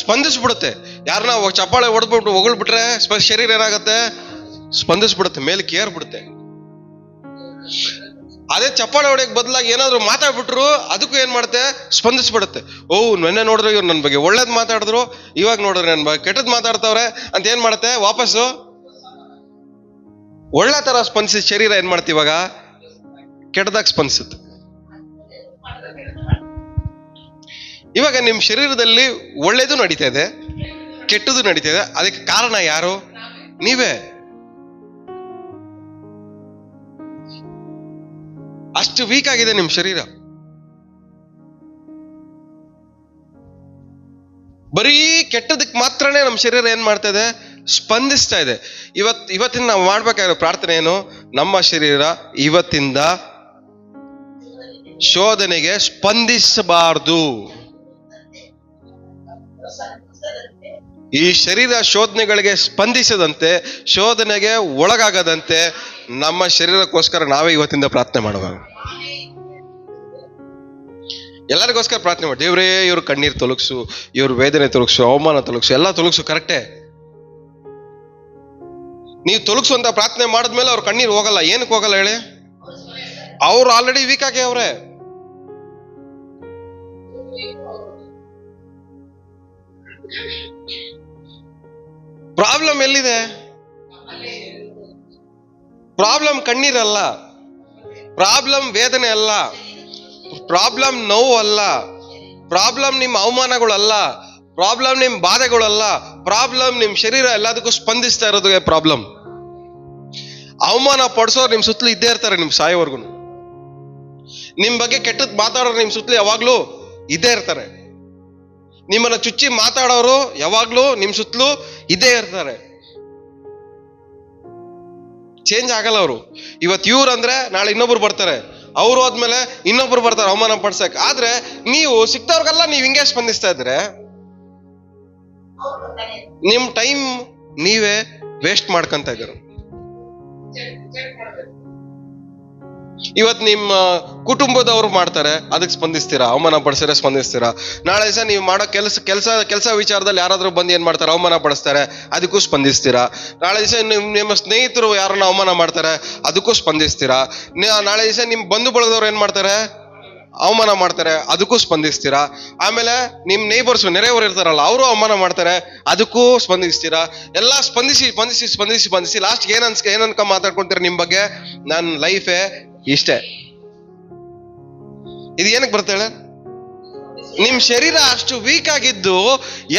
ಸ್ಪಂದಿಸ್ಬಿಡುತ್ತೆ. ಯಾರನ್ನ ಚಪ್ಪಾಳೆ ಹೊಡೆದ್ಬಿಟ್ಟು ಹೊಗಳ್ಬಿಟ್ರೆ ಶರೀರ ಏನಾಗುತ್ತೆ? ಸ್ಪಂದಿಸ್ಬಿಡುತ್ತೆ, ಮೇಲಕ್ಕೆ ಏರ್ಬಿಡುತ್ತೆ. ಅದೇ ಚಪ್ಪಾಳೆ ಹೊಡೆಯಕ್ಕೆ ಬದಲಾಗಿ ಏನಾದ್ರು ಮಾತಾಡ್ಬಿಟ್ರು ಅದಕ್ಕೂ ಏನ್ ಮಾಡುತ್ತೆ? ಸ್ಪಂದಿಸ್ಬಿಡುತ್ತೆ. ನೆನ್ನೆ ನೋಡಿದ್ರೆ ಇವ್ರು ನನ್ನ ಬಗ್ಗೆ ಒಳ್ಳೇದ್ ಮಾತಾಡಿದ್ರು, ಇವಾಗ ನೋಡಿದ್ರೆ ನನ್ನ ಬಗ್ಗೆ ಕೆಟ್ಟದ್ ಮಾತಾಡ್ತವ್ರೆ ಅಂತ ಏನ್ ಮಾಡುತ್ತೆ? ವಾಪಸ್ಸು ಒಳ್ಳೆ ತರ ಸ್ಪಂದಿಸಿ ಶರೀರ ಏನ್ ಮಾಡುತ್ತೆ? ಇವಾಗ ಕೆಟ್ಟದಾಗ ಸ್ಪಂದಿಸುತ್ತೆ. ಇವಾಗ ನಿಮ್ ಶರೀರದಲ್ಲಿ ಒಳ್ಳೇದು ನಡೀತಾ ಇದೆ, ಕೆಟ್ಟದು ನಡೀತಾ ಇದೆ. ಅದಕ್ಕೆ ಕಾರಣ ಯಾರು? ನೀವೇ. ಅಷ್ಟು ವೀಕ್ ಆಗಿದೆ ನಿಮ್ ಶರೀರ. ಬರೀ ಕೆಟ್ಟದಕ್ಕೆ ಮಾತ್ರನೇ ನಮ್ಮ ಶರೀರ ಏನ್ ಮಾಡ್ತಾ ಇದೆ? ಸ್ಪಂದಿಸ್ತಾ ಇದೆ. ಇವತ್ತಿನ ನಾವು ಮಾಡ್ಬೇಕಾಗಿರೋ ಪ್ರಾರ್ಥನೆ ಏನು? ನಮ್ಮ ಶರೀರ ಇವತ್ತಿಂದ ಶೋಧನೆಗೆ ಸ್ಪಂದಿಸಬಾರ್ದು. ಈ ಶರೀರ ಶೋಧನೆಗಳಿಗೆ ಸ್ಪಂದಿಸದಂತೆ, ಶೋಧನೆಗೆ ಒಳಗಾಗದಂತೆ ನಮ್ಮ ಶರೀರಕ್ಕೋಸ್ಕರ ನಾವೇ ಇವತ್ತಿಂದ ಪ್ರಾರ್ಥನೆ ಮಾಡುವಾಗ. ಎಲ್ಲರಿಗೋಸ್ಕರ ಪ್ರಾರ್ಥನೆ ಮಾಡಿ. ದೇವರೇ, ಇವ್ರ ಕಣ್ಣೀರು ತೊಲಗಿಸು, ಇವ್ರ ವೇದನೆ ತೊಲಗಿಸು, ಅವಮಾನ ತೊಲಗಿಸು, ಎಲ್ಲ ತೊಲಗಿಸು. ಕರೆಕ್ಟೇ. ನೀವು ತೊಲಗಿಸುವಂತ ಪ್ರಾರ್ಥನೆ ಮಾಡಿದ್ಮೇಲೆ ಅವ್ರ ಕಣ್ಣೀರು ಹೋಗಲ್ಲ. ಏನಕ್ಕೆ ಹೋಗಲ್ಲ ಹೇಳಿ? ಅವ್ರು ಆಲ್ರೆಡಿ ವೀಕ್ ಆಗಿ ಅವ್ರೆ. ಪ್ರಾಬ್ಲಮ್ ಎಲ್ಲಿದೆ? ಪ್ರಾಬ್ಲಮ್ ಕಣ್ಣೀರಲ್ಲ, ಪ್ರಾಬ್ಲಮ್ ವೇದನೆ ಅಲ್ಲ, ಪ್ರಾಬ್ಲಮ್ ನೋವು ಅಲ್ಲ, ಪ್ರಾಬ್ಲಮ್ ನಿಮ್ಮ ಅವಮಾನಗಳಲ್ಲ, ಪ್ರಾಬ್ಲಮ್ ನಿಮ್ ಬಾಧೆಗಳಲ್ಲ, ಪ್ರಾಬ್ಲಮ್ ನಿಮ್ ಶರೀರ ಎಲ್ಲದಕ್ಕೂ ಸ್ಪಂದಿಸ್ತಾ ಇರೋದು ಪ್ರಾಬ್ಲಮ್. ಅವಮಾನ ಪಡಿಸೋರು ನಿಮ್ ಸುತ್ತಲೂ ಇದ್ದೇ ಇರ್ತಾರೆ, ನಿಮ್ ಸಾಯೋವರೆಗೂ. ನಿಮ್ ಬಗ್ಗೆ ಕೆಟ್ಟದ್ ಮಾತಾಡೋರು ನಿಮ್ ಸುತ್ತಲೂ ಯಾವಾಗ್ಲೂ ಇದ್ದೇ ಇರ್ತಾರೆ. ನಿಮ್ಮನ್ನ ಚುಚ್ಚಿ ಮಾತಾಡೋರು ಯಾವಾಗ್ಲೂ ನಿಮ್ ಸುತ್ತಲೂ ಇದ್ದೇ ಇರ್ತಾರೆ. ಚೇಂಜ್ ಆಗಲ್ಲ ಅವರು. ಇವತ್ತು ಇವ್ರು ಅಂದ್ರೆ ನಾಳೆ ಇನ್ನೊಬ್ರು ಬರ್ತಾರೆ, ಅವ್ರು ಹೋದ್ಮೇಲೆ ಇನ್ನೊಬ್ರು ಬರ್ತಾರೆ ಅವಮಾನ ಪಡ್ಸಕ್. ಆದ್ರೆ ನೀವು ಸಿಕ್ತವ್ರಿಗೆಲ್ಲ ನೀವ್ ಹಿಂಗೆ ಸ್ಪಂದಿಸ್ತಾ ಇದ್ರೆ ನಿಮ್ ಟೈಮ್ ನೀವೇ ವೇಸ್ಟ್ ಮಾಡ್ಕೊಂತ ಇದ್ದೀರ. ಇವತ್ ನಿಮ್ಮ ಕುಟುಂಬದವ್ರು ಮಾಡ್ತಾರೆ, ಅದಕ್ಕೆ ಸ್ಪಂದಿಸ್ತೀರಾ, ಅವಮಾನ ಪಡಿಸಿದ್ರೆ ಸ್ಪಂದಿಸ್ತೀರಾ. ನಾಳೆ ದಿವಸ ನೀವು ಮಾಡೋ ಕೆಲಸ ವಿಚಾರದಲ್ಲಿ ಯಾರಾದ್ರೂ ಬಂದು ಏನ್ ಮಾಡ್ತಾರೆ, ಅವಮಾನ ಪಡಿಸ್ತಾರೆ, ಅದಕ್ಕೂ ಸ್ಪಂದಿಸ್ತೀರಾ. ನಾಳೆ ದಿವಸ ನಿಮ್ಮ ಸ್ನೇಹಿತರು ಯಾರನ್ನ ಅವಮಾನ ಮಾಡ್ತಾರೆ, ಅದಕ್ಕೂ ಸ್ಪಂದಿಸ್ತೀರಾ. ನಾಳೆ ದಿವಸ ನಿಮ್ ಬಂಧು ಬಳಗದವ್ರು ಏನ್ ಮಾಡ್ತಾರೆ, ಅವಮಾನ ಮಾಡ್ತಾರೆ, ಅದಕ್ಕೂ ಸ್ಪಂದಿಸ್ತೀರಾ. ಆಮೇಲೆ ನಿಮ್ ನೇಬರ್ಸ್ ನೆರೆಯವರು ಇರ್ತಾರಲ್ಲ, ಅವರು ಅವಮಾನ ಮಾಡ್ತಾರೆ, ಅದಕ್ಕೂ ಸ್ಪಂದಿಸ್ತೀರಾ. ಎಲ್ಲ ಸ್ಪಂದಿಸಿ ಸ್ಪಂದಿಸಿ ಸ್ಪಂದಿಸಿ ಸ್ಪಂದಿಸಿ ಲಾಸ್ಟ್ ಏನನ್ಕ ಮಾತಾಡ್ಕೊಂತೀರ ನಿಮ್ ಬಗ್ಗೆ, ನನ್ನ ಲೈಫೇ ಇಷ್ಟೇ. ಇದು ಏನಕ್ಕೆ ಬರುತ್ತೆ ಹೇಳ? ನಿಮ್ ಶರೀರ ಅಷ್ಟು ವೀಕ್ ಆಗಿದ್ದು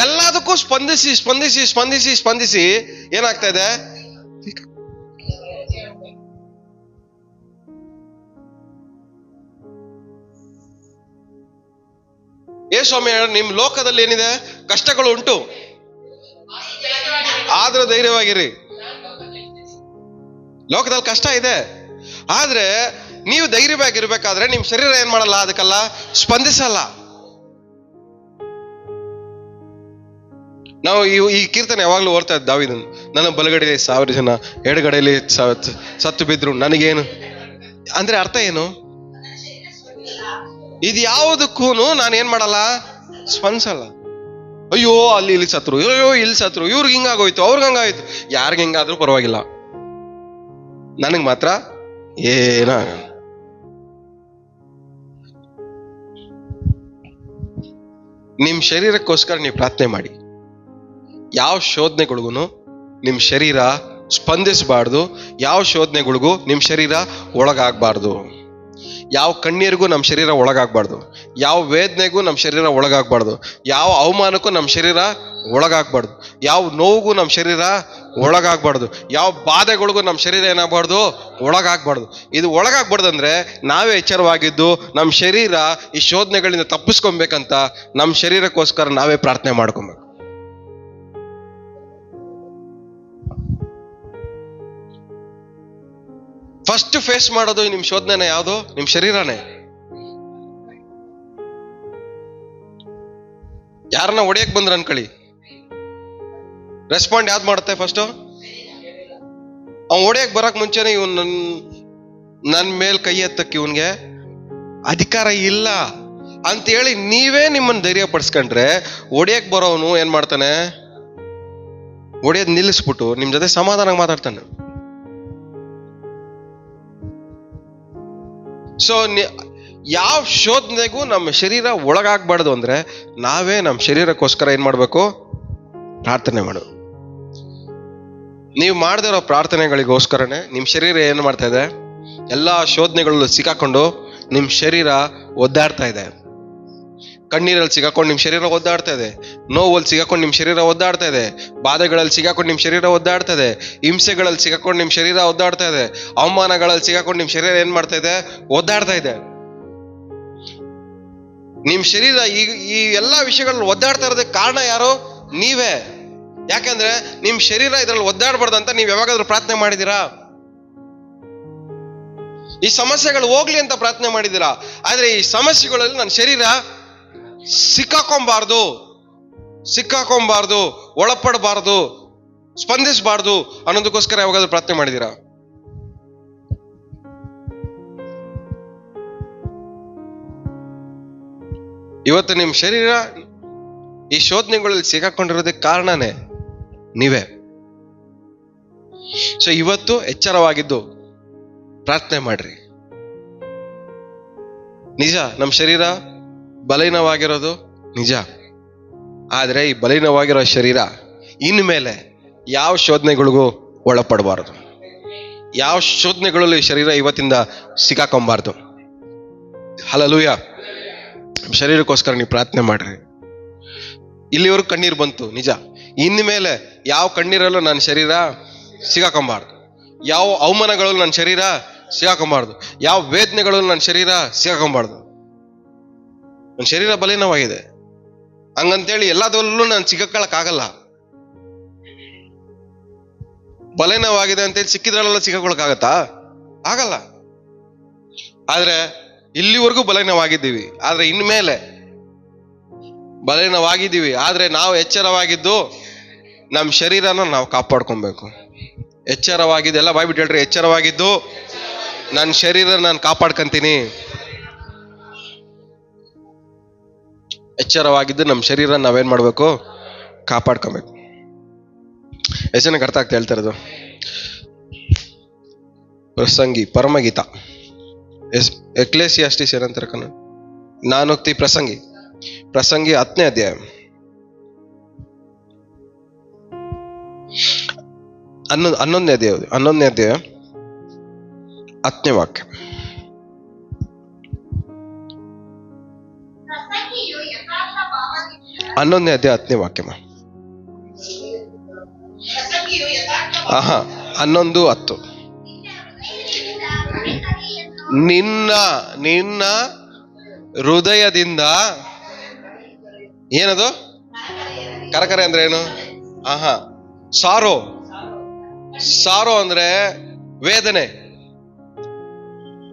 ಎಲ್ಲದಕ್ಕೂ ಸ್ಪಂದಿಸಿ ಸ್ಪಂದಿಸಿ ಸ್ಪಂದಿಸಿ ಸ್ಪಂದಿಸಿ ಏನಾಗ್ತಾ ಇದೆ? ಸ್ವಾಮಿ ನಿಮ್ ಲೋಕದಲ್ಲಿ ಏನಿದೆ, ಕಷ್ಟಗಳು ಉಂಟು, ಆದ್ರೆ ಧೈರ್ಯವಾಗಿರಿ. ಲೋಕದಲ್ಲಿ ಕಷ್ಟ ಇದೆ, ಆದ್ರೆ ನೀವು ಧೈರ್ಯವಾಗಿರ್ಬೇಕಾದ್ರೆ ನಿಮ್ ಶರೀರ ಏನ್ ಮಾಡಲ್ಲ, ಅದಕ್ಕೆಲ್ಲ ಸ್ಪಂದಿಸಲ್ಲ. ನಾವು ಈ ಕೀರ್ತನೆ ಯಾವಾಗ್ಲೂ ಓದ್ತಾ ಇದ್ದ ದಾವೀದನು, ನನ್ನ ಬಲಗಡೆಯಲ್ಲಿ 1000 ಜನ, ಎಡಗಡೆಯಲ್ಲಿ ಸತ್ತು ಬಿದ್ರು, ನನಗೇನು ಅಂದ್ರೆ ಅರ್ಥ ಏನು? ಇದು ಯಾವುದಕ್ಕೂ ನಾನು ಏನ್ ಮಾಡಲ್ಲ, ಸ್ಪಂದಿಸಲ್ಲ. ಅಯ್ಯೋ ಅಲ್ಲಿ ಇಲ್ಲಿ ಸತ್ರು, ಅಯ್ಯೋ ಇಲ್ಲಿ ಸತ್ರು, ಇವ್ರಿಗೆ ಹಿಂಗಾಗೋಯ್ತು, ಅವ್ರಿಗೆ ಹಂಗಾಗೋಯ್ತು, ಯಾರಿಗೆ ಹಿಂಗಾದ್ರೂ ಪರವಾಗಿಲ್ಲ, ನನಗ್ ಮಾತ್ರ ಏನ. ನಿಮ್ ಶರೀರಕ್ಕೋಸ್ಕರ ನೀವು ಪ್ರಾರ್ಥನೆ ಮಾಡಿ. ಯಾವ ಶೋಧನೆಗಳಿಗೂ ನಿಮ್ ಶರೀರ ಸ್ಪಂದಿಸಬಾರ್ದು, ಯಾವ ಶೋಧನೆಗಳಿಗೂ ನಿಮ್ ಶರೀರ ಒಳಗಾಗಬಾರ್ದು, ಯಾವ ಕಣ್ಣೀರಿಗೂ ನಮ್ಮ ಶರೀರ ಒಳಗಾಗಬಾರ್ದು, ಯಾವ ವೇದನೆಗೂ ನಮ್ಮ ಶರೀರ ಒಳಗಾಗಬಾರ್ದು, ಯಾವ ಅವಮಾನಕ್ಕೂ ನಮ್ಮ ಶರೀರ ಒಳಗಾಗಬಾರ್ದು, ಯಾವ ನೋವಿಗೂ ನಮ್ಮ ಶರೀರ ಒಳಗಾಗಬಾರ್ದು, ಯಾವ ಬಾಧೆಗಳಿಗೂ ನಮ್ಮ ಶರೀರ ಏನಾಗಬಾರ್ದು, ಒಳಗಾಗಬಾರ್ದು. ಇದು ಒಳಗಾಗಬಾರ್ದಂದ್ರೆ ನಾವೇ ಎಚ್ಚರವಾಗಿದ್ದು ನಮ್ಮ ಶರೀರ ಈ ಶೋಧನೆಗಳಿಂದ ತಪ್ಪಿಸ್ಕೊಬೇಕಂತ ನಮ್ಮ ಶರೀರಕ್ಕೋಸ್ಕರ ನಾವೇ ಪ್ರಾರ್ಥನೆ ಮಾಡ್ಕೊಬೇಕು. ಫಸ್ಟ್ ಫೇಸ್ ಮಾಡೋದು ನಿಮ್ ಶೋಧನೆ ಯಾವುದು? ನಿಮ್ ಶರೀರನೇ. ಯಾರನ್ನ ಹೊಡೆಯಕ್ ಬಂದ್ರ ಅನ್ಕೊಳ್ಳಿ, ರೆಸ್ಪಾಂಡ್ ಯಾವ್ದು ಮಾಡುತ್ತೆ ಫಸ್ಟ್? ಅವ್ನು ಹೊಡೆಯಕ್ ಬರಕ್ ಮುಂಚೆನೆ ಇವನ್ ನನ್ ಮೇಲ್ ಕೈ ಎತ್ತಕ್ಕೆ ಇವನ್ಗೆ ಅಧಿಕಾರ ಇಲ್ಲ ಅಂತೇಳಿ ನೀವೇ ನಿಮ್ಮನ್ನ ಧೈರ್ಯ ಪಡಿಸ್ಕೊಂಡ್ರೆ, ಹೊಡೆಯಕ್ ಬರೋನು ಏನ್ ಮಾಡ್ತಾನೆ, ಹೊಡೆಯೋದ್ ನಿಲ್ಲಿಸ್ಬಿಟ್ಟು ನಿಮ್ ಜೊತೆ ಸಮಾಧಾನ ಮಾತಾಡ್ತಾನೆ. ಸೊ ಯಾವ ಶೋಧನೆಗೂ ನಮ್ಮ ಶರೀರ ಒಳಗಾಗಬಾರ್ದು ಅಂದ್ರೆ ನಾವೇ ನಮ್ಮ ಶರೀರಕ್ಕೋಸ್ಕರ ಏನ್ ಮಾಡ್ಬೇಕು, ಪ್ರಾರ್ಥನೆ ಮಾಡು. ನೀವು ಮಾಡದಿರೋ ಪ್ರಾರ್ಥನೆಗಳಿಗೋಸ್ಕರನೇ ನಿಮ್ ಶರೀರ ಏನ್ ಮಾಡ್ತಾ ಇದೆ, ಎಲ್ಲಾ ಶೋಧನೆಗಳಲ್ಲೂ ಸಿಕ್ಕಾಕೊಂಡು ನಿಮ್ ಶರೀರ ಒದ್ದಾಡ್ತಾ ಇದೆ. ಕಣ್ಣೀರಲ್ಲಿ ಸಿಗಾಕೊಂಡು ನಿಮ್ ಶರೀರ ಒದ್ದಾಡ್ತಾ ಇದೆ, ನೋವಲ್ಲಿ ಸಿಗಾಕೊಂಡು ನಿಮ್ ಶರೀರ ಒದ್ದಾಡ್ತಾ ಇದೆ, ಬಾಧೆಗಳಲ್ಲಿ ಸಿಗಾಕೊಂಡು ನಿಮ್ ಶರೀರ ಒದ್ದಾಡ್ತಾ ಇದೆ, ಹಿಂಸೆಗಳಲ್ಲಿ ಸಿಗಾಕೊಂಡು ನಿಮ್ ಶರೀರ ಒದ್ದಾಡ್ತಾ ಇದೆ, ಅವಮಾನಗಳಲ್ಲಿ ಸಿಗಾಕೊಂಡು ನಿಮ್ ಶರೀರ ಏನ್ ಮಾಡ್ತಾ ಇದೆ, ಒದ್ದಾಡ್ತಾ ಇದೆ. ನಿಮ್ ಶರೀರ ಈ ಎಲ್ಲಾ ವಿಷಯಗಳಲ್ಲಿ ಒದ್ದಾಡ್ತಾ ಇರೋದಕ್ಕೆ ಕಾರಣ ಯಾರು? ನೀವೇ. ಯಾಕಂದ್ರೆ ನಿಮ್ ಶರೀರ ಇದ್ರಲ್ಲಿ ಒದ್ದಾಡ್ಬಾರ್ದಂತ ನೀವ್ ಯಾವಾಗಾದ್ರೂ ಪ್ರಾರ್ಥನೆ ಮಾಡಿದೀರಾ? ಈ ಸಮಸ್ಯೆಗಳು ಹೋಗ್ಲಿ ಅಂತ ಪ್ರಾರ್ಥನೆ ಮಾಡಿದೀರಾ? ಆದ್ರೆ ಈ ಸಮಸ್ಯೆಗಳಲ್ಲಿ ನನ್ನ ಶರೀರ ಸಿಕ್ಕಾಕೊಂಬಾರ್ದು, ಒಳಪಡಬಾರ್ದು, ಸ್ಪಂದಿಸಬಾರ್ದು ಅನ್ನೋದಕ್ಕೋಸ್ಕರ ಯಾವಾಗಾದ್ರೂ ಪ್ರಾರ್ಥನೆ ಮಾಡಿದೀರಾ? ಇವತ್ತು ನಿಮ್ ಶರೀರ ಈ ಶೋಧನೆಗಳಲ್ಲಿ ಸಿಕ್ಕಾಕೊಂಡಿರೋದಕ್ಕೆ ಕಾರಣನೇ ನೀವೇ. ಸೊ ಇವತ್ತು ಎಚ್ಚರವಾಗಿದ್ದು ಪ್ರಾರ್ಥನೆ ಮಾಡ್ರಿ. ನಿಜ, ನಮ್ಮ ಶರೀರ ಬಲಹೀನವಾಗಿರೋದು ನಿಜ. ಆದ್ರೆ ಈ ಬಲಹೀನವಾಗಿರೋ ಶರೀರ ಇನ್ಮೇಲೆ ಯಾವ ಶೋಧನೆಗಳಿಗೂ ಒಳಪಡಬಾರದು. ಯಾವ ಶೋಧನೆಗಳಲ್ಲಿ ಶರೀರ ಇವತ್ತಿಂದ ಸಿಕ್ಕಾಕೊಂಬಾರ್ದು. ಹಲ್ಲೆಲೂಯಾ. ಶರೀರಕ್ಕೋಸ್ಕರ ನೀವು ಪ್ರಾರ್ಥನೆ ಮಾಡ್ರಿ. ಇಲ್ಲಿವರೆಗೂ ಕಣ್ಣೀರು ಬಂತು ನಿಜ. ಇನ್ಮೇಲೆ ಯಾವ ಕಣ್ಣೀರಲ್ಲೂ ನನ್ನ ಶರೀರ ಸಿಗಾಕೊಂಬಾರ್ದು. ಯಾವ ಅವಮಾನಗಳಲ್ಲೂ ನನ್ನ ಶರೀರ ಸಿಗಾಕೊಂಬಾರ್ದು. ಯಾವ ವೇದನೆಗಳಲ್ಲೂ ನನ್ನ ಶರೀರ ಸಿಗಾಕೊಂಬಾರ್ದು. ನನ್ನ ಶರೀರ ಬಲಹೀನವಾಗಿದೆ ಹಂಗಂತೇಳಿ ಎಲ್ಲದರಲ್ಲೂ ನಾನು ಸಿಗಕ್ಕಾಗಲ್ಲ. ಬಲಹೀನವಾಗಿದೆ ಅಂತೇಳಿ ಸಿಕ್ಕಿದ್ರಲ್ಲೆಲ್ಲ ಸಿಗಾಕೊಳಕ್ಕಾಗತ್ತಾ? ಆಗಲ್ಲ. ಆದ್ರೆ ಇಲ್ಲಿವರೆಗೂ ಬಲಹೀನವಾಗಿದ್ದೀವಿ. ಆದ್ರೆ ಇನ್ಮೇಲೆ ಬಲಹೀನವಾಗಿದ್ದೀವಿ. ಆದ್ರೆ ನಾವು ಎಚ್ಚರವಾಗಿದ್ದು ನಮ್ಮ ಶರೀರನ ನಾವು ಕಾಪಾಡ್ಕೊಬೇಕು. ಎಚ್ಚರವಾಗಿದ್ದು, ಎಲ್ಲ ಬಾಯ್ಬಿಟ್ಟು ಹೇಳ್ರಿ, ಎಚ್ಚರವಾಗಿದ್ದು ನನ್ನ ಶರೀರ ನಾನು ಕಾಪಾಡ್ಕೊಂತೀನಿ. ಎಚ್ಚರವಾಗಿದ್ದು ನಮ್ಮ ಶರೀರ ನಾವೇನ್ ಮಾಡ್ಬೇಕು? ಕಾಪಾಡ್ಕೊಬೇಕು. ಎಷ್ಟು ಜನಕ್ಕೆ ಅರ್ಥ ಆಗ್ತಾ ಹೇಳ್ತಾ ಇರೋದು? ಪ್ರಸಂಗಿ, ಪರಮಗೀತ, ಎಕ್ಲೇಸಿಯಾಸ್ಟಿಸ್ ಏನಂತಾರೆ ಕನ್ನಡ? ನಾನೋಕ್ತಿ ಪ್ರಸಂಗಿ, ಪ್ರಸಂಗಿ 10ನೇ ಅಧ್ಯಾಯ 11ನೇ ಅಧ್ಯಾಯ 10ನೇ ವಾಕ್ಯ. ಹನ್ನೊಂದನೇ ಅಧ್ಯಾಯ 10ನೇ ವಾಕ್ಯ. 11:10. ನಿನ್ನ ಹೃದಯದಿಂದ ಏನದು? ಕರಕರೆ ಅಂದ್ರೆ ಏನು? ಸಾರೋ ಅಂದ್ರೆ ವೇದನೆ.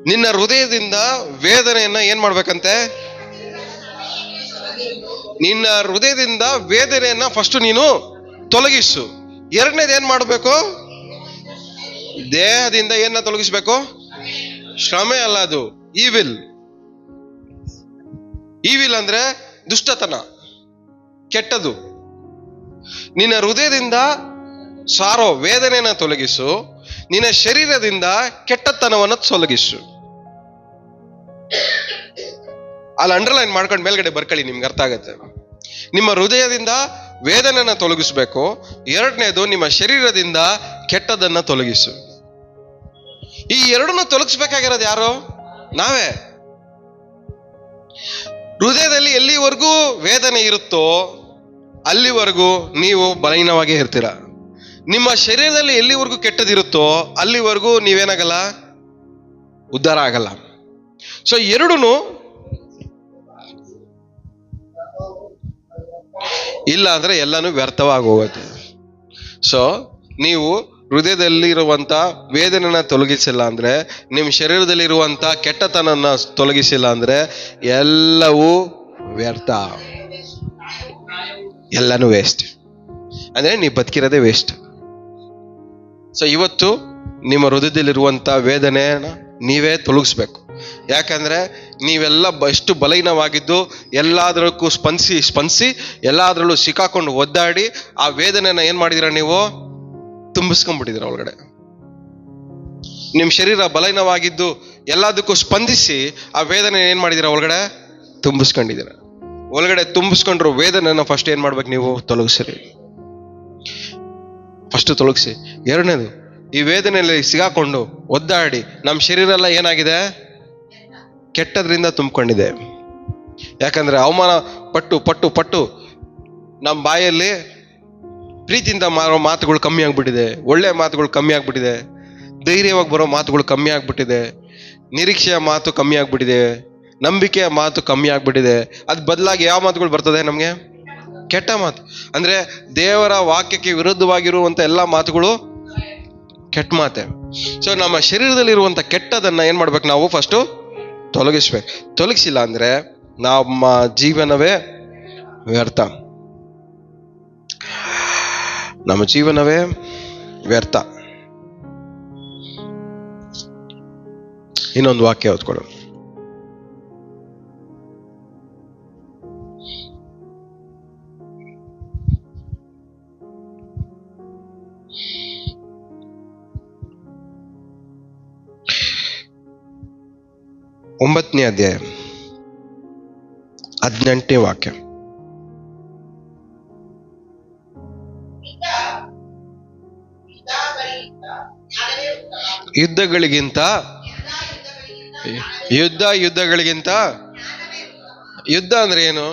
ನಿನ್ನ ಹೃದಯದಿಂದ ವೇದನೆಯನ್ನ ಏನ್ ಮಾಡ್ಬೇಕಂತೆ? ನಿನ್ನ ಹೃದಯದಿಂದ ವೇದನೆಯನ್ನ ಫಸ್ಟ್ ನೀನು ತೊಲಗಿಸು. ಎರಡನೇದು ಏನ್ ಮಾಡ್ಬೇಕು? ದೇಹದಿಂದ ಏನ ತೊಲಗಿಸ್ಬೇಕು? ಶ್ರಮೆ ಅಲ್ಲ, ಅದು ಈವಿಲ್. ಈವಿಲ್ ಅಂದ್ರೆ ದುಷ್ಟತನ, ಕೆಟ್ಟದು. ನಿನ್ನ ಹೃದಯದಿಂದ ಸಾರೋ ವೇದನೆಯನ್ನ ತೊಲಗಿಸು, ನಿನ್ನ ಶರೀರದಿಂದ ಕೆಟ್ಟತನವನ್ನು ತೊಲಗಿಸು. ಅಲ್ಲಿ ಅಂಡರ್ಲೈನ್ ಮಾಡ್ಕೊಂಡು ಮೇಲ್ಗಡೆ ಬರ್ಕೊಳ್ಳಿ, ನಿಮ್ಗೆ ಅರ್ಥ ಆಗತ್ತೆ. ನಿಮ್ಮ ಹೃದಯದಿಂದ ವೇದನೆಯನ್ನ ತೊಲಗಿಸ್ಬೇಕು. ಎರಡನೇದು ನಿಮ್ಮ ಶರೀರದಿಂದ ಕೆಟ್ಟದನ್ನ ತೊಲಗಿಸು. ಈ ಎರಡನ್ನು ತೊಲಗಿಸ್ಬೇಕಾಗಿರೋದು ಯಾರು? ನಾವೇ. ಹೃದಯದಲ್ಲಿ ಎಲ್ಲಿವರೆಗೂ ವೇದನೆ ಇರುತ್ತೋ ಅಲ್ಲಿವರೆಗೂ ನೀವು ಬಲಹೀನವಾಗೇ ಇರ್ತೀರ. ನಿಮ್ಮ ಶರೀರದಲ್ಲಿ ಎಲ್ಲಿವರೆಗೂ ಕೆಟ್ಟದಿರುತ್ತೋ ಅಲ್ಲಿವರೆಗೂ ನೀವೇನಾಗಲ್ಲ? ಉದ್ಧಾರ ಆಗಲ್ಲ. ಸೊ ಎರಡೂ ಇಲ್ಲ ಅಂದ್ರೆ ಎಲ್ಲಾನು ವ್ಯರ್ಥವಾಗಿ ಹೋಗುತ್ತೆ. ಸೊ ನೀವು ಹೃದಯದಲ್ಲಿರುವಂತ ವೇದನೆನ ತೊಲಗಿಸಿಲ್ಲ ಅಂದ್ರೆ, ನಿಮ್ಮ ಶರೀರದಲ್ಲಿರುವಂತ ಕೆಟ್ಟತನನ್ನ ತೊಲಗಿಸಿಲ್ಲ ಅಂದ್ರೆ ಎಲ್ಲವೂ ವ್ಯರ್ಥ, ಎಲ್ಲಾನು ವೇಸ್ಟ್. ಅಂದ್ರೆ ನೀವು ಬದುಕಿರೋದೇ ವೇಸ್ಟ್. ಸೊ ಇವತ್ತು ನಿಮ್ಮ ಹೃದಯದಲ್ಲಿರುವಂತ ವೇದನೆನ ನೀವೇ ತೊಲಗಿಸ್ಬೇಕು. ಯಾಕಂದ್ರೆ ನೀವೆಲ್ಲ ಎಷ್ಟು ಬಲಹೀನವಾಗಿದ್ದು ಎಲ್ಲಾದ್ರಕ್ಕೂ ಸ್ಪಂದಿಸಿ ಎಲ್ಲಾದ್ರಲ್ಲೂ ಸಿಕ್ಕಾಕೊಂಡು ಒದ್ದಾಡಿ ಆ ವೇದನೆನ ಏನ್ ಮಾಡಿದಿರ? ನೀವು ತುಂಬಿಸ್ಕೊಂಡ್ಬಿಟ್ಟಿದ್ದೀರ ಒಳಗಡೆ. ನಿಮ್ ಶರೀರ ಬಲಹೀನವಾಗಿದ್ದು ಎಲ್ಲದಕ್ಕೂ ಸ್ಪಂದಿಸಿ ಆ ವೇದನೆ ಏನ್ ಮಾಡಿದಿರ? ಒಳಗಡೆ ತುಂಬಿಸ್ಕೊಂಡಿದ್ದೀರ. ಒಳಗಡೆ ತುಂಬಿಸ್ಕೊಂಡ್ರು ವೇದನೆನ ಫಸ್ಟ್ ಏನ್ ಮಾಡ್ಬೇಕು? ನೀವು ತೊಲಗಿಸ್ರಿ. ಫಸ್ಟ್ ತೊಲಗಿಸಿ. ಎರಡನೇದು, ಈ ವೇದನೆಯಲ್ಲಿ ಸಿಗಾಕೊಂಡು ಒದ್ದಾಡಿ ನಮ್ಮ ಶರೀರ ಎಲ್ಲ ಏನಾಗಿದೆ? ಕೆಟ್ಟದ್ರಿಂದ ತುಂಬಿಕೊಂಡಿದೆ. ಯಾಕಂದ್ರೆ ಅವಮಾನ ಪಟ್ಟು ಪಟ್ಟು ಪಟ್ಟು ನಮ್ಮ ಬಾಯಲ್ಲಿ ಪ್ರೀತಿಯಿಂದ ಮಾರೋ ಮಾತುಗಳು ಕಮ್ಮಿ ಆಗ್ಬಿಟ್ಟಿದೆ, ಒಳ್ಳೆ ಮಾತುಗಳು ಕಮ್ಮಿ ಆಗ್ಬಿಟ್ಟಿದೆ, ಧೈರ್ಯವಾಗಿ ಬರೋ ಮಾತುಗಳು ಕಮ್ಮಿ ಆಗ್ಬಿಟ್ಟಿದೆ, ನಿರೀಕ್ಷೆಯ ಮಾತು ಕಮ್ಮಿ ಆಗ್ಬಿಟ್ಟಿದೆ, ನಂಬಿಕೆಯ ಮಾತು ಕಮ್ಮಿ ಆಗ್ಬಿಟ್ಟಿದೆ. ಅದ್ ಬದಲಾಗಿ ಯಾವ ಮಾತುಗಳು ಬರ್ತದೆ ನಮ್ಗೆ? ಕೆಟ್ಟ ಮಾತು. ಅಂದ್ರೆ ದೇವರ ವಾಕ್ಯಕ್ಕೆ ವಿರುದ್ಧವಾಗಿರುವಂತ ಎಲ್ಲಾ ಮಾತುಗಳು ಕೆಟ್ಟ ಮಾತೆ. ಸೊ ನಮ್ಮ ಶರೀರದಲ್ಲಿರುವಂತ ಕೆಟ್ಟದನ್ನ ಏನ್ ಮಾಡ್ಬೇಕು? ನಾವು ಫಸ್ಟ್ ತೊಲಗಿಸ್ಬೇಕು. ತೊಲಗಿಸಿಲ್ಲ ಅಂದ್ರೆ ನಮ್ಮ ಜೀವನವೇ ವ್ಯರ್ಥ, ನಮ್ಮ ಜೀವನವೇ ವ್ಯರ್ಥ. ಇನ್ನೊಂದು ವಾಕ್ಯ ಓದ್ಕೊಡು. ಒಂಬತ್ತನೇ ಅಧ್ಯಾಯ 18ನೇ ವಾಕ್ಯ. ಯುದ್ಧಗಳಿಗಿಂತ ಯುದ್ಧಗಳಿಗಿಂತ ಯುದ್ಧ ಅಂದ್ರೆ ಏನು?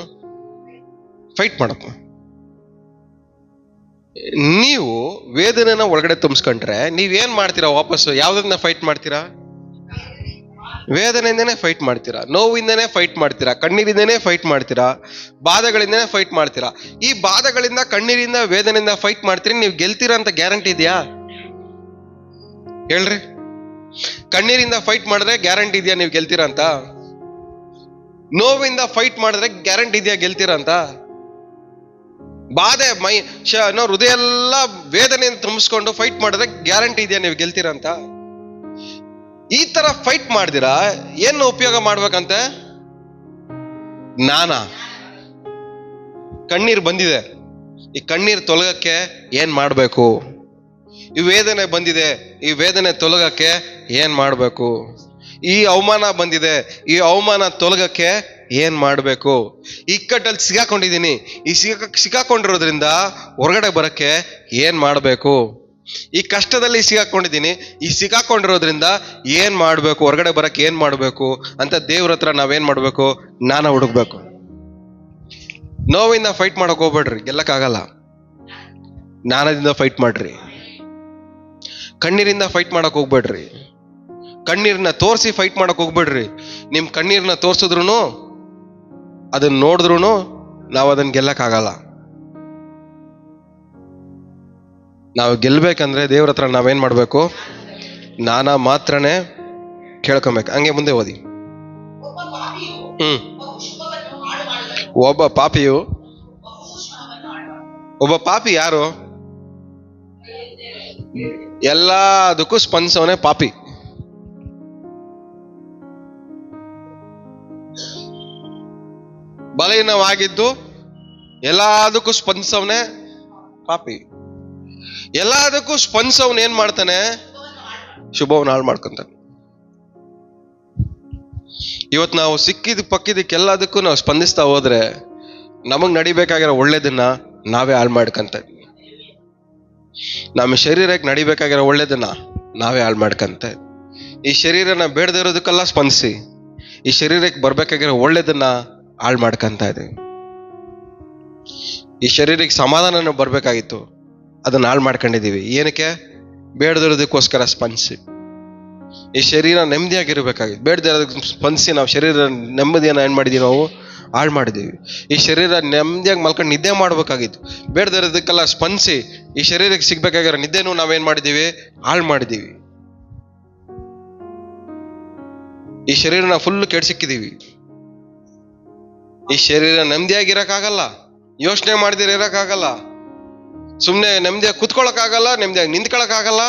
ಫೈಟ್ ಮಾಡಪ್ಪ. ನೀವು ವೇದನೆನ ಒಳಗಡೆ ತುಂಬಿಸ್ಕೊಂಡ್ರೆ ನೀವೇನ್ ಮಾಡ್ತೀರಾ? ವಾಪಸ್ಸು ಯಾವ್ದನ್ನ ಫೈಟ್ ಮಾಡ್ತೀರಾ? ವೇದನೆಯಿಂದನೇ ಫೈಟ್ ಮಾಡ್ತೀರಾ, ನೋವಿಂದನೇ ಫೈಟ್ ಮಾಡ್ತೀರಾ, ಕಣ್ಣೀರಿಂದನೇ ಫೈಟ್ ಮಾಡ್ತೀರಾ, ಬಾಧೆಗಳಿಂದನೇ ಫೈಟ್ ಮಾಡ್ತೀರಾ. ಈ ಬಾಧೆಗಳಿಂದ, ಕಣ್ಣೀರಿಂದ, ವೇದನೆಯಿಂದ ಫೈಟ್ ಮಾಡ್ತೀರಿ, ನೀವು ಗೆಲ್ತೀರಾ ಅಂತ ಗ್ಯಾರಂಟಿ ಇದೆಯಾ? ಹೇಳ್ರಿ. ಕಣ್ಣೀರಿಂದ ಫೈಟ್ ಮಾಡಿದ್ರೆ ಗ್ಯಾರಂಟಿ ಇದೆಯಾ ನೀವು ಗೆಲ್ತೀರಾ ಅಂತ? ನೋವಿಂದ ಫೈಟ್ ಮಾಡಿದ್ರೆ ಗ್ಯಾರಂಟಿ ಇದೆಯಾ ಗೆಲ್ತೀರಾ ಅಂತ? ಬಾಧೆ ಹೃದಯ ಎಲ್ಲ ವೇದನೆಯಿಂದ ತುಂಬಿಸ್ಕೊಂಡು ಫೈಟ್ ಮಾಡಿದ್ರೆ ಗ್ಯಾರಂಟಿ ಇದೆಯಾ ನೀವು ಗೆಲ್ತೀರಾ ಅಂತ? ಈ ತರ ಫೈಟ್ ಮಾಡ್ದಿರಾ ಏನು ಉಪಯೋಗ ಮಾಡ್ಬೇಕಂತೆ? ಜ್ಞಾನ. ಕಣ್ಣೀರ್ ಬಂದಿದೆ, ಈ ಕಣ್ಣೀರ್ ತೊಲಗಕ್ಕೆ ಏನ್ ಮಾಡ್ಬೇಕು? ಈ ವೇದನೆ ಬಂದಿದೆ, ಈ ವೇದನೆ ತೊಲಗಕ್ಕೆ ಏನ್ ಮಾಡ್ಬೇಕು? ಈ ಅವಮಾನ ಬಂದಿದೆ, ಈ ಅವಮಾನ ತೊಲಗಕ್ಕೆ ಏನ್ ಮಾಡ್ಬೇಕು? ಇಕ್ಕಟ್ಟಲ್ಲಿ ಸಿಗಾಕೊಂಡಿದ್ದೀನಿ, ಈ ಸಿಗಾಕೊಂಡಿರೋದ್ರಿಂದ ಹೊರಗಡೆ ಬರಕ್ಕೆ ಏನ್ ಮಾಡ್ಬೇಕು? ಈ ಕಷ್ಟದಲ್ಲಿ ಸಿಗಾಕೊಂಡಿದ್ದೀನಿ, ಈ ಸಿಗಾಕೊಂಡಿರೋದ್ರಿಂದ ಏನ್ ಮಾಡ್ಬೇಕು, ಹೊರಗಡೆ ಬರಕ್ಕೆ ಏನ್ ಮಾಡ್ಬೇಕು ಅಂತ ದೇವ್ರ ಹತ್ರ ನಾವೇನ್ ಮಾಡ್ಬೇಕು? ಜ್ಞಾನ ಹುಡುಕ್ಬೇಕು. ನೋವಿಂದ ಫೈಟ್ ಮಾಡಕ್ ಹೋಗ್ಬೇಡ್ರಿ, ಗೆಲ್ಲಕ್ಕಾಗಲ್ಲ. ಜ್ಞಾನದಿಂದ ಫೈಟ್ ಮಾಡ್ರಿ. ಕಣ್ಣೀರಿಂದ ಫೈಟ್ ಮಾಡಕ್ ಹೋಗ್ಬೇಡ್ರಿ, ಕಣ್ಣೀರ್ನ ತೋರಿಸಿ ಫೈಟ್ ಮಾಡಕ್ ಹೋಗ್ಬೇಡ್ರಿ. ನಿಮ್ ಕಣ್ಣೀರ್ನ ತೋರ್ಸಿದ್ರು, ಅದನ್ನ ನೋಡಿದ್ರು ನಾವು ಅದನ್ನ ಗೆಲ್ಲಕ್ಕಾಗಲ್ಲ. ನಾವು ಗೆಲ್ಬೇಕಂದ್ರೆ ದೇವ್ರ ಹತ್ರ ನಾವೇನ್ ಮಾಡ್ಬೇಕು? ಜ್ಞಾನ ಮಾತ್ರನೇ ಕೇಳ್ಕೊಬೇಕು. ಹಂಗೆ ಮುಂದೆ ಓದಿ. ಒಬ್ಬ ಪಾಪಿ ಯಾರು? ಎಲ್ಲದಕ್ಕೂ ಸ್ಪಂದಿಸವನೇ ಪಾಪಿ. ಬಲಹೀನವಾಗಿದ್ದು ಎಲ್ಲದಕ್ಕೂ ಸ್ಪಂದಿಸವನೇ ಪಾಪಿ. ಎಲ್ಲದಕ್ಕೂ ಸ್ಪಂದಿಸವನ್ ಏನ್ ಮಾಡ್ತಾನೆ? ಶುಭವನ್ನ ಹಾಳು ಮಾಡ್ಕೊಂತಾನೆ. ಇವತ್ತು ನಾವು ಸಿಕ್ಕಿದ ಪಕ್ಕಿದಕ್ಕೆಲ್ಲದಕ್ಕೂ ನಾವು ಸ್ಪಂದಿಸ್ತಾ ಹೋದ್ರೆ ನಮಗ್ ನಡಿಬೇಕಾಗಿರೋ ಒಳ್ಳೇದನ್ನ ನಾವೇ ಹಾಳು ಮಾಡ್ಕೊಂತ ಇದ್ವಿ. ನಮ್ಮ ಶರೀರಕ್ಕೆ ನಡಿಬೇಕಾಗಿರೋ ಒಳ್ಳೇದನ್ನ ನಾವೇ ಹಾಳು ಮಾಡ್ಕೊಂತ ಇದ್ವಿ. ಈ ಶರೀರನ ಬೇಡದೇ ಇರೋದಕ್ಕೆಲ್ಲ ಸ್ಪಂದಿಸಿ ಈ ಶರೀರಕ್ಕೆ ಬರ್ಬೇಕಾಗಿರೋ ಒಳ್ಳೇದನ್ನ ಹಾಳು ಮಾಡ್ಕೊಂತ ಇದ್ದೀವಿ. ಈ ಶರೀರಕ್ಕೆ ಸಮಾಧಾನ ಬರ್ಬೇಕಾಗಿತ್ತು, ಅದನ್ನ ಹಾಳು ಮಾಡ್ಕೊಂಡಿದೀವಿ. ಏನಕ್ಕೆ? ಬೇಡದಿರೋದಕ್ಕೋಸ್ಕರ ಸ್ಪಂದಿಸಿ. ಈ ಶರೀರ ನೆಮ್ಮದಿಯಾಗಿರ್ಬೇಕಾಗಿತ್ತು, ಬೇಡದಿರೋದಕ್ಕೆ ಸ್ಪಂದಿಸಿ ನಾವು ಶರೀರ ನೆಮ್ಮದಿಯನ್ನ ಏನ್ ಮಾಡಿದೀವಿ? ನಾವು ಹಾಳು ಮಾಡಿದೀವಿ. ಈ ಶರೀರ ನೆಮ್ಮದಿಯಾಗಿ ಮಲ್ಕೊಂಡು ನಿದ್ದೆ ಮಾಡ್ಬೇಕಾಗಿತ್ತು, ಬೇಡದಿರೋದಕ್ಕೆಲ್ಲ ಸ್ಪಂದಿಸಿ ಈ ಶರೀರಕ್ಕೆ ಸಿಗ್ಬೇಕಾಗಿರೋ ನಿದ್ದೆನೂ ನಾವೇನ್ ಮಾಡಿದೀವಿ? ಹಾಳು ಮಾಡಿದೀವಿ. ಈ ಶರೀರನ ಫುಲ್ ಕೆಡ್ಸಿಕ್ಕಿದೀವಿ. ಈ ಶರೀರ ನೆಮ್ಮದಿಯಾಗಿರಕ್ಕಾಗಲ್ಲ, ಯೋಚನೆ ಮಾಡಿದಿರ ಇರಕ್ಕಾಗಲ್ಲ, ಸುಮ್ನೆ ನೆಮ್ಮದಿಯಾಗಿ ಕುತ್ಕೊಳಕ್ಕಾಗಲ್ಲ, ನೆಮ್ಮದಿಯಾಗಿ ನಿಂತ್ಕೊಳಕ್ಕಾಗಲ್ಲ,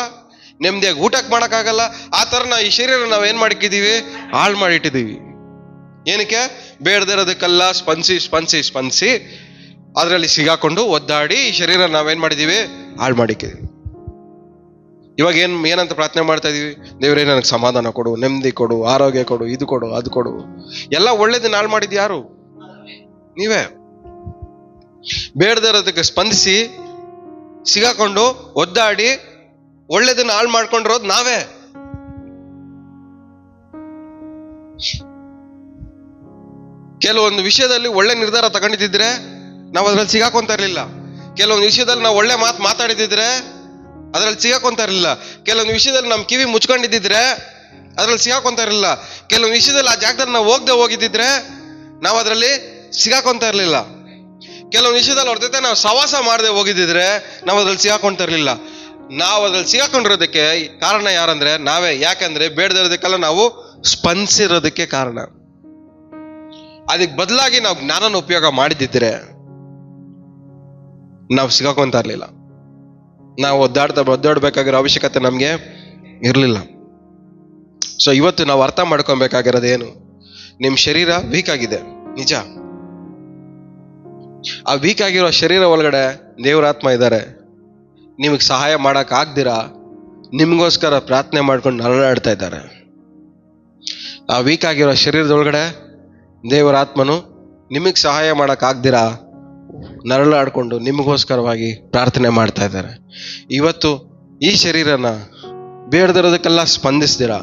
ನೆಮ್ಮದಿಯಾಗಿ ಊಟಕ್ಕೆ ಮಾಡಕ್ಕಾಗಲ್ಲ. ಆ ತರ ಈ ಶರೀರ ನಾವೇನ್ ಮಾಡಿಟ್ಟಿದೀವಿ? ಹಾಳು ಮಾಡಿಟ್ಟಿದೀವಿ. ಏನಕ್ಕೆ? ಬೇಡದಿರೋದಕ್ಕೆಲ್ಲ ಸ್ಪಂದಿಸಿ ಅದರಲ್ಲಿ ಸಿಗಾಕೊಂಡು ಒದ್ದಾಡಿ ಈ ಶರೀರ ನಾವೇನ್ ಮಾಡಿದೀವಿ? ಹಾಳು ಮಾಡಿಕ್ಕಿದೀವಿ. ಇವಾಗ ಏನಂತ ಪ್ರಾರ್ಥನೆ ಮಾಡ್ತಾ ಇದೀವಿ? ದೇವರೇ ನನಗೆ ಸಮಾಧಾನ ಕೊಡು, ನೆಮ್ಮದಿ ಕೊಡು, ಆರೋಗ್ಯ ಕೊಡು, ಇದು ಕೊಡು, ಅದು ಕೊಡು. ಎಲ್ಲ ಒಳ್ಳೇದನ್ನ ಹಾಳು ಮಾಡಿದ್ ಯಾರು? ನೀವೇ. ಬೇಡದಿರೋದಕ್ಕೆ ಸ್ಪಂದಿಸಿ ಸಿಗಾಕೊಂಡು ಒದ್ದಾಡಿ ಒಳ್ಳೇದನ್ನ ಹಾಳು ಮಾಡ್ಕೊಂಡಿರೋದು ನಾವೇ. ಕೆಲವೊಂದು ವಿಷಯದಲ್ಲಿ ಒಳ್ಳೆ ನಿರ್ಧಾರ ತಗೊಂಡಿದ್ದಿದ್ರೆ ನಾವು ಅದ್ರಲ್ಲಿ ಸಿಗಾಕೊಂತ ಇರ್ಲಿಲ್ಲ. ಕೆಲವೊಂದು ವಿಷಯದಲ್ಲಿ ನಾವು ಒಳ್ಳೆ ಮಾತಾಡಿದಿದ್ರೆ ಅದ್ರಲ್ಲಿ ಸಿಗಾಕೊಂತ ಇರಲಿಲ್ಲ. ಕೆಲವೊಂದು ವಿಷಯದಲ್ಲಿ ನಮ್ ಕಿವಿ ಮುಚ್ಕೊಂಡಿದ್ದಿದ್ರೆ ಅದ್ರಲ್ಲಿ ಸಿಗಾಕೊಂತ ಇರಲಿಲ್ಲ. ಕೆಲವೊಂದು ವಿಷಯದಲ್ಲಿ ಆ ಜಾಗದಲ್ಲಿ ನಾವು ಹೋಗಿದ್ದಿದ್ರೆ ನಾವು ಅದರಲ್ಲಿ ಸಿಗಾಕೊಂತ ಇರ್ಲಿಲ್ಲ. ಕೆಲವೊಂದು ವಿಷಯದಲ್ಲಿ ಅವ್ರ ಜೊತೆ ನಾವು ಸವಾಸ ಮಾಡದೆ ಹೋಗಿದ್ದಿದ್ರೆ ನಾವು ಅದ್ರಲ್ಲಿ ಸಿಗಾಕೊಂತ ಇರ್ಲಿಲ್ಲ. ನಾವು ಅದ್ರಲ್ಲಿ ಸಿಗಾಕೊಂಡಿರೋದಕ್ಕೆ ಕಾರಣ ಯಾರಂದ್ರೆ ನಾವೇ. ಯಾಕಂದ್ರೆ ಬೇಡದಿರೋದಕ್ಕೆಲ್ಲ ನಾವು ಸ್ಪಂದಿಸಿರೋದಕ್ಕೆ ಕಾರಣ. ಅದಕ್ಕೆ ಬದಲಾಗಿ ನಾವು ಜ್ಞಾನನ ಉಪಯೋಗ ಮಾಡಿದ್ದಿದ್ರೆ ನಾವು ಸಿಗಾಕೊಂತ ಇರ್ಲಿಲ್ಲ. ನಾವು ಒದ್ದಾಡ್ಬೇಕಾಗಿರೋ ಅವಶ್ಯಕತೆ ನಮ್ಗೆ ಇರ್ಲಿಲ್ಲ. ಸೊ ಇವತ್ತು ನಾವು ಅರ್ಥ ಮಾಡ್ಕೊಬೇಕಾಗಿರೋದೇನು? ನಿಮ್ ಶರೀರ ವೀಕ್ ಆಗಿದೆ, ನಿಜ. ಆ ವೀಕ್ ಆಗಿರೋ ಶರೀರ ಒಳಗಡೆ ದೇವರಾತ್ಮ ಇದ್ದಾರೆ. ನಿಮಗೆ ಸಹಾಯ ಮಾಡಕ್ ಆಗ್ದಿರಾ ನಿಮ್ಗೋಸ್ಕರ ಪ್ರಾರ್ಥನೆ ಮಾಡ್ಕೊಂಡು ನರಳಾಡ್ತಾ ಇದ್ದಾರೆ. ಆ ವೀಕ್ ಆಗಿರೋ ಶರೀರದೊಳಗಡೆ ದೇವರಾತ್ಮನು ನಿಮಗ್ ಸಹಾಯ ಮಾಡಕ್ ಆಗ್ದಿರಾ ನರಳಾಡ್ಕೊಂಡು ನಿಮಗೋಸ್ಕರವಾಗಿ ಪ್ರಾರ್ಥನೆ ಮಾಡ್ತಾ ಇದ್ದಾರೆ. ಇವತ್ತು ಈ ಶರೀರನ ಬೇಡದಿರೋದಕ್ಕೆಲ್ಲ ಸ್ಪಂದಿಸ್ತೀರಾ.